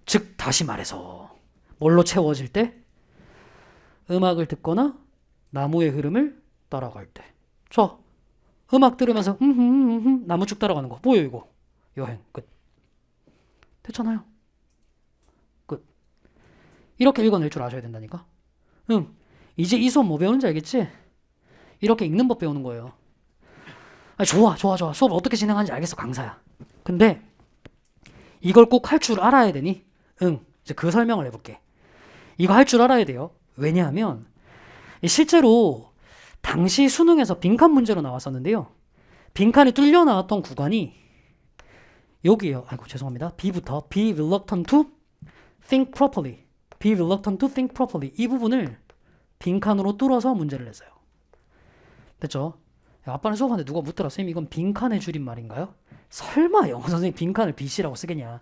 즉 다시 말해서 뭘로 채워질 때? 음악을 듣거나 나무의 흐름을 따라갈 때. 자, 음악 들으면서 나무 쭉 따라가는 거 뭐예요 이거? 여행. 끝. 됐잖아요. 끝. 이렇게 읽어낼 줄 아셔야 된다니까. 이제 이 수업 뭐 배우는지 알겠지? 이렇게 읽는 법 배우는 거예요. 좋아. 수업 어떻게 진행하는지 알겠어, 강사야. 근데 이걸 꼭 할 줄 알아야 되니? 이제 그 설명을 해볼게. 이거 할 줄 알아야 돼요. 왜냐하면 실제로 당시 수능에서 빈칸 문제로 나왔었는데요. 빈칸이 뚫려 나왔던 구간이 여기에요. 죄송합니다. B부터 be reluctant to think properly. be reluctant to think properly. 이 부분을 빈칸으로 뚫어서 문제를 냈어요. 됐죠? 야, 아빠는 수업하는데 누가 묻더라. 선생님 이건 빈칸의 줄임말인가요? 설마 영어 선생님 빈칸을 BC라고 쓰겠냐.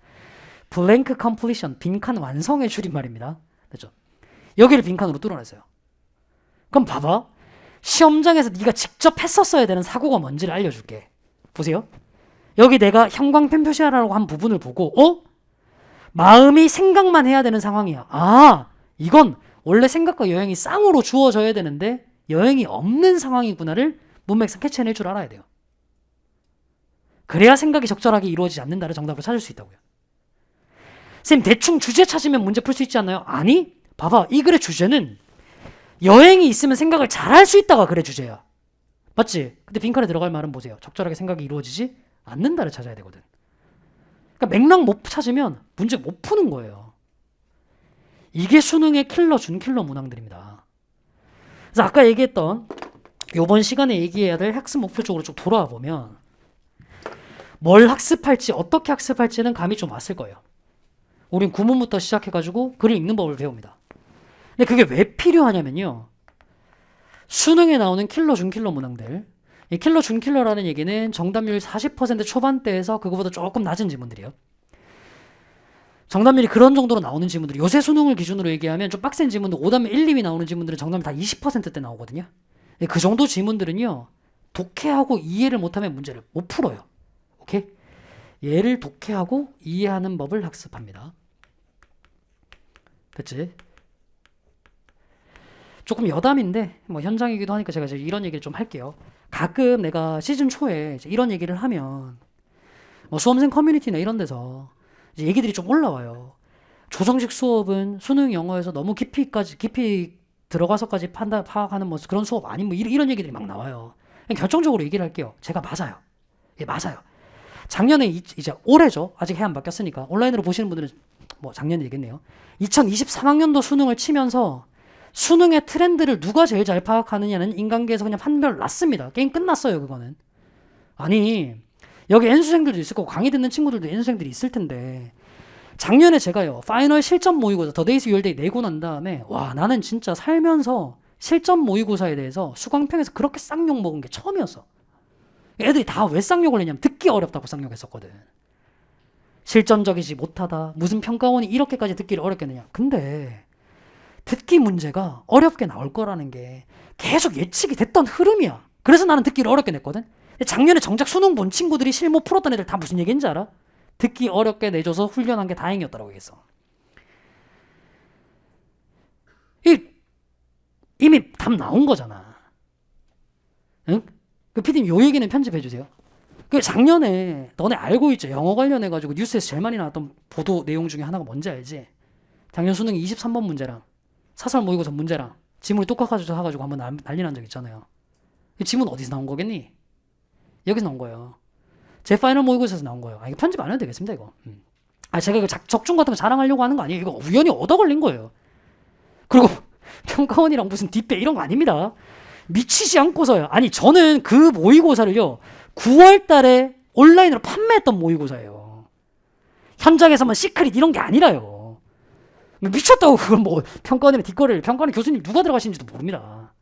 blank completion, 빈칸 완성의 줄임말입니다. 됐죠? 여기를 빈칸으로 뚫어냈어요. 그럼 봐봐. 시험장에서 네가 직접 했었어야 되는 사고가 뭔지를 알려줄게. 보세요. 여기 내가 형광펜 표시하라고 한 부분을 보고 마음이 생각만 해야 되는 상황이야. 아, 이건 원래 생각과 여행이 쌍으로 주어져야 되는데 여행이 없는 상황이구나를 문맥상 캐치해낼 줄 알아야 돼요. 그래야 생각이 적절하게 이루어지지 않는다를 정답을 찾을 수 있다고요. 쌤, 대충 주제 찾으면 문제 풀 수 있지 않나요? 아니, 봐봐. 이 글의 주제는 여행이 있으면 생각을 잘할 수 있다가 글의 주제야. 맞지? 근데 빈칸에 들어갈 말은 보세요. 적절하게 생각이 이루어지지 않는다를 찾아야 되거든. 그러니까 맥락 못 찾으면 문제 못 푸는 거예요. 이게 수능의 킬러, 준킬러 문항들입니다. 그래서 아까 얘기했던 이번 시간에 얘기해야 될 학습 목표 쪽으로 좀 돌아와 보면 뭘 학습할지, 어떻게 학습할지는 감이 좀 왔을 거예요. 우린 구문부터 시작해가지고 글을 읽는 법을 배웁니다. 근데 그게 왜 필요하냐면요. 수능에 나오는 킬러, 준킬러 문항들. 이 킬러, 준킬러라는 얘기는 정답률 40% 초반대에서 그거보다 조금 낮은 지문들이에요. 정답률이 그런 정도로 나오는 지문들이 요새 수능을 기준으로 얘기하면 좀 빡센 지문도 5단계 1, 2위 나오는 지문들은 정답률 다 20%대 나오거든요. 그 정도 지문들은요. 독해하고 이해를 못하면 문제를 못 풀어요. 오케이? 얘를 독해하고 이해하는 법을 학습합니다. 됐지? 조금 여담인데 뭐 현장이기도 하니까 제가 이제 이런 얘기를 좀 할게요. 가끔 내가 시즌 초에 이제 이런 얘기를 하면 뭐 수험생 커뮤니티나 이런 데서 이제 얘기들이 좀 올라와요. 조정식 수업은 수능 영어에서 너무 깊이 들어가서까지 파악하는 뭐 그런 수업 아닌 뭐 이런 얘기들이 막 나와요. 결정적으로 얘기를 할게요. 제가 맞아요. 예, 맞아요. 작년에 이제 올해죠. 아직 해 안 바뀌었으니까 온라인으로 보시는 분들은 뭐 작년 얘기겠네요. 2023학년도 수능을 치면서 수능의 트렌드를 누가 제일 잘 파악하느냐는 인간계에서 그냥 판별 났습니다. 게임 끝났어요. 그거는. 아니 여기 N수생들도 있을 거고 강의 듣는 친구들도 N수생들이 있을 텐데 작년에 제가요 파이널 실전 모의고사 더 데이스 유얼데이 내고 난 다음에 와 나는 진짜 살면서 실전 모의고사에 대해서 수강평에서 그렇게 쌍욕 먹은 게 처음이었어. 애들이 다 왜 쌍욕을 했냐면 듣기 어렵다고 쌍욕했었거든. 실전적이지 못하다. 무슨 평가원이 이렇게까지 듣기를 어렵게 했느냐. 근데 듣기 문제가 어렵게 나올 거라는 게 계속 예측이 됐던 흐름이야. 그래서 나는 듣기를 어렵게 냈거든. 작년에 정작 수능 본 친구들이 실무 풀었던 애들 다 무슨 얘기인지 알아? 듣기 어렵게 내줘서 훈련한 게 다행이었다고 얘기했어. 이미 답 나온 거잖아. 응? 그 PD님 요 얘기는 편집해주세요. 그 작년에 너네 알고 있죠? 영어 관련해가지고 뉴스에서 제일 많이 나왔던 보도 내용 중에 하나가 뭔지 알지? 작년 수능 23번 문제랑 사설 모의고사 문제랑 지문이 똑같아서 사가지고 한번 난리 난 적 있잖아요. 이 지문 어디서 나온 거겠니? 여기서 나온 거예요. 제 파이널 모의고사에서 나온 거예요. 이거 편집 안 해도 되겠습니다, 이거. 제가 이거 적중 같은 거 자랑하려고 하는 거 아니에요. 이거 우연히 얻어 걸린 거예요. 그리고 평가원이랑 무슨 뒷배 이런 거 아닙니다. 미치지 않고서요. 아니, 저는 그 모의고사를요, 9월 달에 온라인으로 판매했던 모의고사예요. 현장에서만 시크릿 이런 게 아니라요. 미쳤다고 그걸 뭐 평가원이랑 뒷거래를 평가원 교수님 누가 들어가시는지도 모릅니다.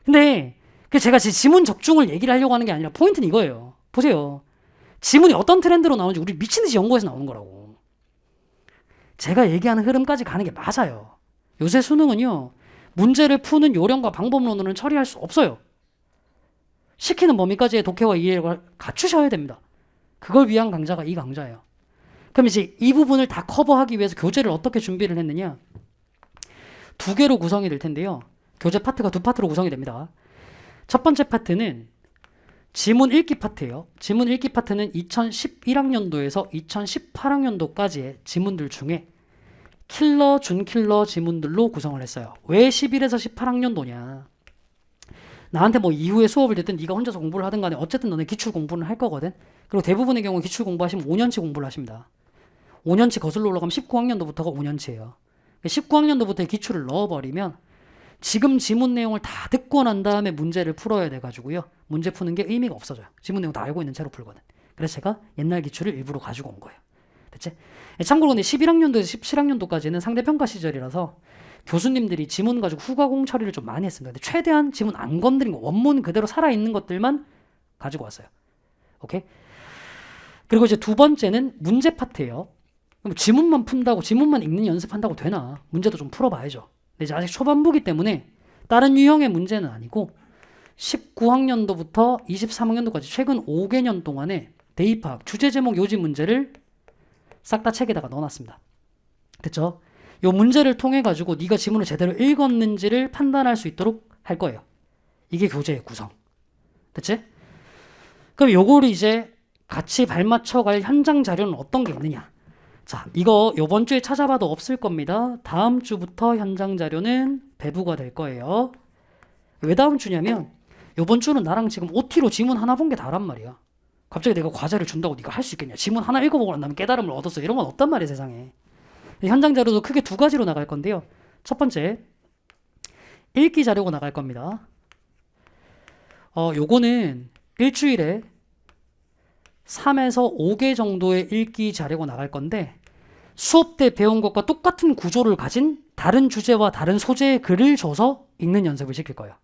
근데 제가 제 지문 적중을 얘기를 하려고 하는 게 아니라 포인트는 이거예요. 보세요. 지문이 어떤 트렌드로 나오는지 우리 미친듯이 연구해서 나오는 거라고. 제가 얘기하는 흐름까지 가는 게 맞아요. 요새 수능은요. 문제를 푸는 요령과 방법론으로는 처리할 수 없어요. 시키는 범위까지의 독해와 이해를 갖추셔야 됩니다. 그걸 위한 강좌가 이 강좌예요. 그럼 이제 이 부분을 다 커버하기 위해서 교재를 어떻게 준비를 했느냐. 2개로 구성이 될 텐데요. 교재 파트가 2파트로 구성이 됩니다. 첫 번째 파트는 지문 읽기 파트예요. 지문 읽기 파트는 2011학년도에서 2018학년도까지의 지문들 중에 킬러, 준킬러 지문들로 구성을 했어요. 왜 11에서 18학년도냐. 나한테 뭐 이후에 수업을 듣든 네가 혼자서 공부를 하든 간에 어쨌든 너네 기출 공부는 할 거거든. 그리고 대부분의 경우 기출 공부하시면 5년치 공부를 하십니다. 5년치 거슬러 올라가면 19학년도부터가 5년치예요. 19학년도부터의 기출을 넣어버리면 지금 지문 내용을 다 듣고 난 다음에 문제를 풀어야 돼가지고요. 문제 푸는 게 의미가 없어져요. 지문 내용 다 알고 있는 채로 풀거든. 그래서 제가 옛날 기출을 일부러 가지고 온 거예요. 됐지? 참고로 근데 11학년도에서 17학년도까지는 상대평가 시절이라서 교수님들이 지문 가지고 후가공 처리를 좀 많이 했습니다. 근데 최대한 지문 안 건드린 거, 원문 그대로 살아있는 것들만 가지고 왔어요. 오케이? 그리고 이제 두 번째는 문제 파트예요. 그럼 지문만 푼다고, 지문만 읽는 연습한다고 되나? 문제도 좀 풀어봐야죠. 근데 이제 아직 초반부기 때문에 다른 유형의 문제는 아니고 19학년도부터 23학년도까지 최근 5개년 동안에 대입학, 주제 제목 요지 문제를 싹 다 책에다가 넣어놨습니다. 됐죠? 요 문제를 통해 가지고 네가 지문을 제대로 읽었는지를 판단할 수 있도록 할 거예요. 이게 교재의 구성. 됐지? 그럼 요거를 이제 같이 발맞춰 갈 현장 자료는 어떤 게 있느냐? 자, 이거 요번 주에 찾아봐도 없을 겁니다. 다음 주부터 현장 자료는 배부가 될 거예요. 왜 다음 주냐면 요번 주는 나랑 지금 OT로 지문 하나 본 게 다란 말이야. 갑자기 내가 과제를 준다고 네가 할 수 있겠냐? 지문 하나 읽어보고 난 다음에 깨달음을 얻었어. 이런 건 없단 말이야, 세상에. 현장 자료도 크게 두 가지로 나갈 건데요. 첫 번째, 읽기 자료가 나갈 겁니다. 요거는 일주일에 3에서 5개 정도의 읽기 자료가 나갈 건데 수업 때 배운 것과 똑같은 구조를 가진 다른 주제와 다른 소재의 글을 줘서 읽는 연습을 시킬 거예요.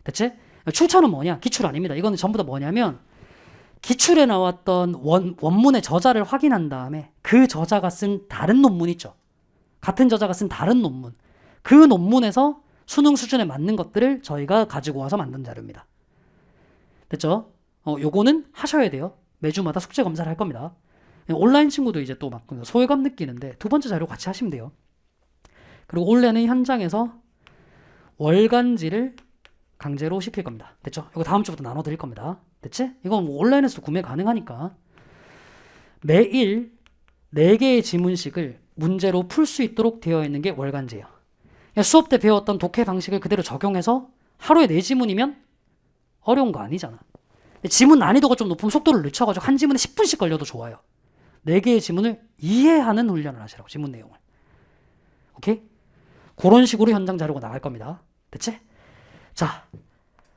됐지? 출처는 뭐냐? 기출 아닙니다. 이거는 전부 다 뭐냐면 기출에 나왔던 원문의 저자를 확인한 다음에 그 저자가 쓴 다른 논문 있죠. 같은 저자가 쓴 다른 논문. 그 논문에서 수능 수준에 맞는 것들을 저희가 가지고 와서 만든 자료입니다. 됐죠? 요거는 하셔야 돼요. 매주마다 숙제 검사를 할 겁니다. 온라인 친구도 이제 또 막 소외감 느끼는데 두 번째 자료 같이 하시면 돼요. 그리고 원래는 현장에서 월간지를 강제로 시킬 겁니다. 됐죠? 이거 다음 주부터 나눠 드릴 겁니다. 됐지? 이건 뭐 온라인에서도 구매 가능하니까 매일 4개의 지문식을 문제로 풀 수 있도록 되어 있는 게 월간지예요. 수업 때 배웠던 독해 방식을 그대로 적용해서 하루에 4지문이면 어려운 거 아니잖아. 지문 난이도가 좀 높으면 속도를 늦춰가지고 한 지문에 10분씩 걸려도 좋아요. 4개의 지문을 이해하는 훈련을 하시라고, 지문 내용을. 오케이? 그런 식으로 현장 자료가 나갈 겁니다. 됐지? 자,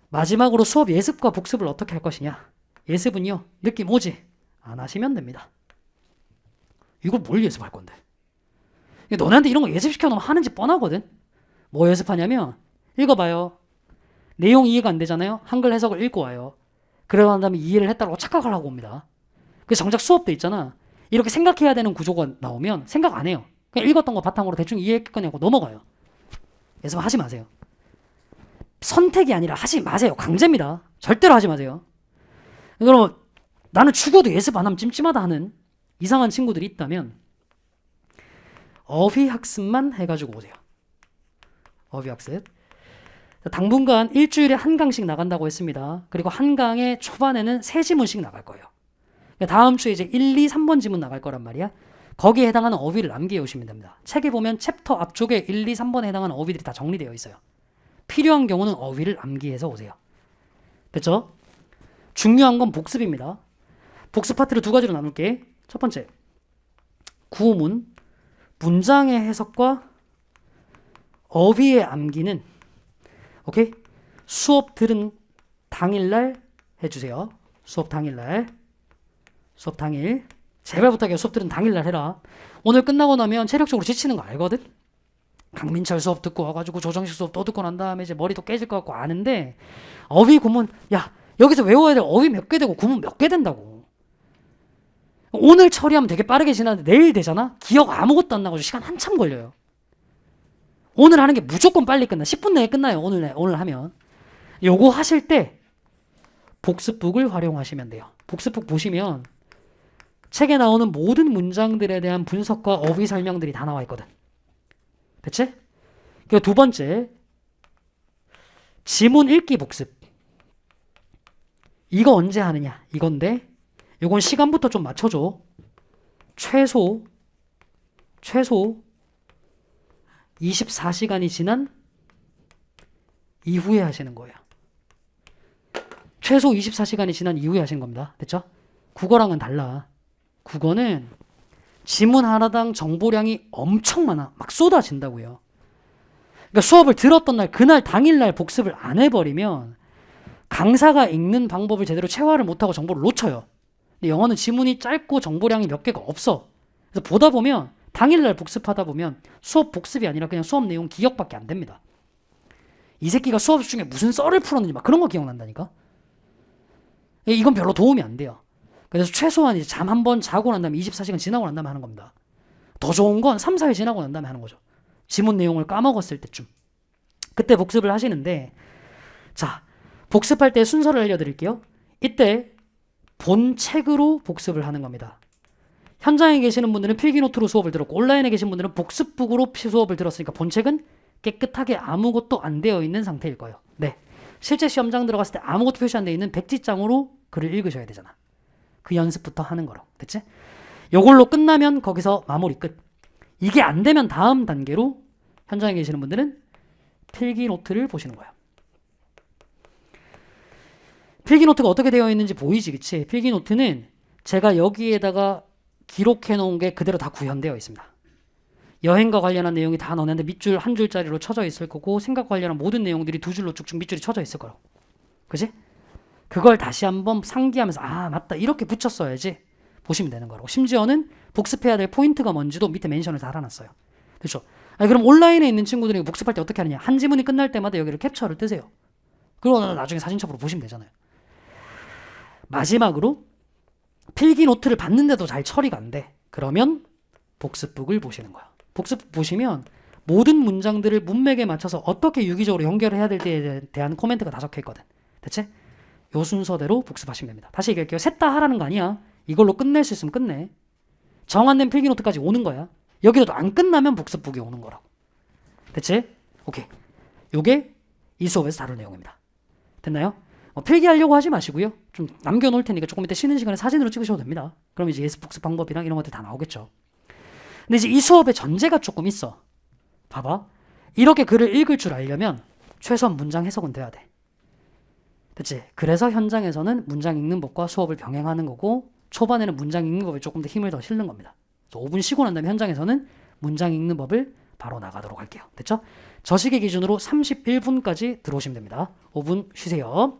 마지막으로 수업 예습과 복습을 어떻게 할 것이냐. 예습은요, 느낌 오지? 안 하시면 됩니다. 이걸 뭘 예습할 건데? 너네한테 이런 거 예습시켜놓으면 하는지 뻔하거든? 뭐 예습하냐면, 읽어봐요. 내용 이해가 안 되잖아요? 한글 해석을 읽고 와요. 그러고 난 다음에 이해를 했다고 착각을 하고 옵니다. 그래서 정작 수업 때 있잖아. 이렇게 생각해야 되는 구조가 나오면 생각 안 해요. 그냥 읽었던 거 바탕으로 대충 이해했겠거니 하고 넘어가요. 예습하지 마세요. 선택이 아니라 하지 마세요. 강제입니다. 절대로 하지 마세요. 그럼 나는 죽어도 예습 안 하면 찜찜하다 하는 이상한 친구들이 있다면 어휘학습만 해가지고 오세요. 어휘학습. 당분간 일주일에 한 강씩 나간다고 했습니다. 그리고 한 강의 초반에는 3지문씩 나갈 거예요. 다음 주에 이제 1, 2, 3번 지문 나갈 거란 말이야. 거기에 해당하는 어휘를 남기해 오시면 됩니다. 책에 보면 챕터 앞쪽에 1, 2, 3번에 해당하는 어휘들이 다 정리되어 있어요. 필요한 경우는 어휘를 암기해서 오세요. 됐죠? 중요한 건 복습입니다. 복습 파트를 2가지로 나눌게. 첫 번째, 구문, 문장의 해석과 어휘의 암기는 오케이? 수업 들은 당일날 해주세요. 수업 당일. 제발 부탁해요. 수업 들은 당일날 해라. 오늘 끝나고 나면 체력적으로 지치는 거 알거든? 강민철 수업 듣고 와가지고 조정식 수업 또 듣고 난 다음에 이제 머리도 깨질 것 같고 아는데 어휘 구문, 야, 여기서 외워야 될 어휘 몇 개 되고 구문 몇 개 된다고. 오늘 처리하면 되게 빠르게 지나는데 내일 되잖아? 기억 아무것도 안 나가지고 시간 한참 걸려요. 오늘 하는 게 무조건 빨리 끝나. 10분 내에 끝나요. 오늘 하면. 요거 하실 때 복습북을 활용하시면 돼요. 복습북 보시면 책에 나오는 모든 문장들에 대한 분석과 어휘 설명들이 다 나와 있거든. 됐지? 그리고 2번째, 지문 읽기 복습. 이거 언제 하느냐? 이건데 요건 시간부터 좀 맞춰줘. 최소 24시간이 지난 이후에 하시는 거예요. 최소 24시간이 지난 이후에 하시는 겁니다. 됐죠? 국어랑은 달라. 국어는 지문 하나당 정보량이 엄청 많아. 막 쏟아진다고요. 그러니까 수업을 들었던 날, 그날 당일날 복습을 안 해버리면 강사가 읽는 방법을 제대로 체화를 못하고 정보를 놓쳐요. 근데 영어는 지문이 짧고 정보량이 몇 개가 없어. 그래서 보다 보면 당일날 복습하다 보면 수업 복습이 아니라 그냥 수업 내용 기억밖에 안 됩니다. 이 새끼가 수업 중에 무슨 썰을 풀었는지 막 그런 거 기억난다니까. 이건 별로 도움이 안 돼요. 그래서 최소한 이제 잠 한 번 자고 난 다음에 24시간 지나고 난 다음에 하는 겁니다. 더 좋은 건 3, 4일 지나고 난 다음에 하는 거죠. 지문 내용을 까먹었을 때쯤. 그때 복습을 하시는데, 자, 복습할 때 순서를 알려드릴게요. 이때 본 책으로 복습을 하는 겁니다. 현장에 계시는 분들은 필기노트로 수업을 들었고 온라인에 계신 분들은 복습북으로 수업을 들었으니까 본 책은 깨끗하게 아무것도 안 되어 있는 상태일 거예요. 네, 실제 시험장 들어갔을 때 아무것도 표시 안 되어 있는 백지장으로 글을 읽으셔야 되잖아. 그 연습부터 하는 거로. 됐지? 요걸로 끝나면 거기서 마무리 끝. 이게 안 되면 다음 단계로 현장에 계시는 분들은 필기노트를 보시는 거예요. 필기노트가 어떻게 되어 있는지 보이지, 그치? 필기노트는 제가 여기에다가 기록해 놓은 게 그대로 다 구현되어 있습니다. 여행과 관련한 내용이 다 넣었는데 밑줄 한 줄짜리로 쳐져 있을 거고 생각과 관련한 모든 내용들이 두 줄로 쭉쭉 밑줄이 쳐져 있을 거라고. 그치? 그걸 다시 한번 상기하면서 아 맞다 이렇게 붙였어야지 보시면 되는 거라고. 심지어는 복습해야 될 포인트가 뭔지도 밑에 멘션을 달아놨어요. 그렇죠? 아니, 그럼 온라인에 있는 친구들이 복습할 때 어떻게 하느냐. 한 지문이 끝날 때마다 여기를 캡처를 뜨세요. 그리고 나중에 사진첩으로 보시면 되잖아요. 마지막으로 필기 노트를 봤는데도 잘 처리가 안 돼. 그러면 복습북을 보시는 거야. 복습북 보시면 모든 문장들을 문맥에 맞춰서 어떻게 유기적으로 연결을 해야 될지에 대한 코멘트가 다 적혀 있거든. 대체 요 순서대로 복습하시면 됩니다. 다시 얘기할게요. 셋 다 하라는 거 아니야. 이걸로 끝낼 수 있으면 끝내. 정한된 필기 노트까지 오는 거야. 여기라도 안 끝나면 복습북이 오는 거라고. 됐지? 오케이. 요게 이 수업에서 다룰 내용입니다. 됐나요? 필기하려고 하지 마시고요. 좀 남겨놓을 테니까 조금 이따 쉬는 시간에 사진으로 찍으셔도 됩니다. 그럼 이제 예습 복습 방법이랑 이런 것들 다 나오겠죠. 근데 이제 이 수업의 전제가 조금 있어. 봐봐. 이렇게 글을 읽을 줄 알려면 최소한 문장 해석은 돼야 돼. 됐지? 그래서 현장에서는 문장 읽는 법과 수업을 병행하는 거고 초반에는 문장 읽는 법에 조금 더 힘을 더 실는 겁니다. 5분 쉬고 난 다음에 현장에서는 문장 읽는 법을 바로 나가도록 할게요. 됐죠? 저 시계 기준으로 31분까지 들어오시면 됩니다. 5분 쉬세요.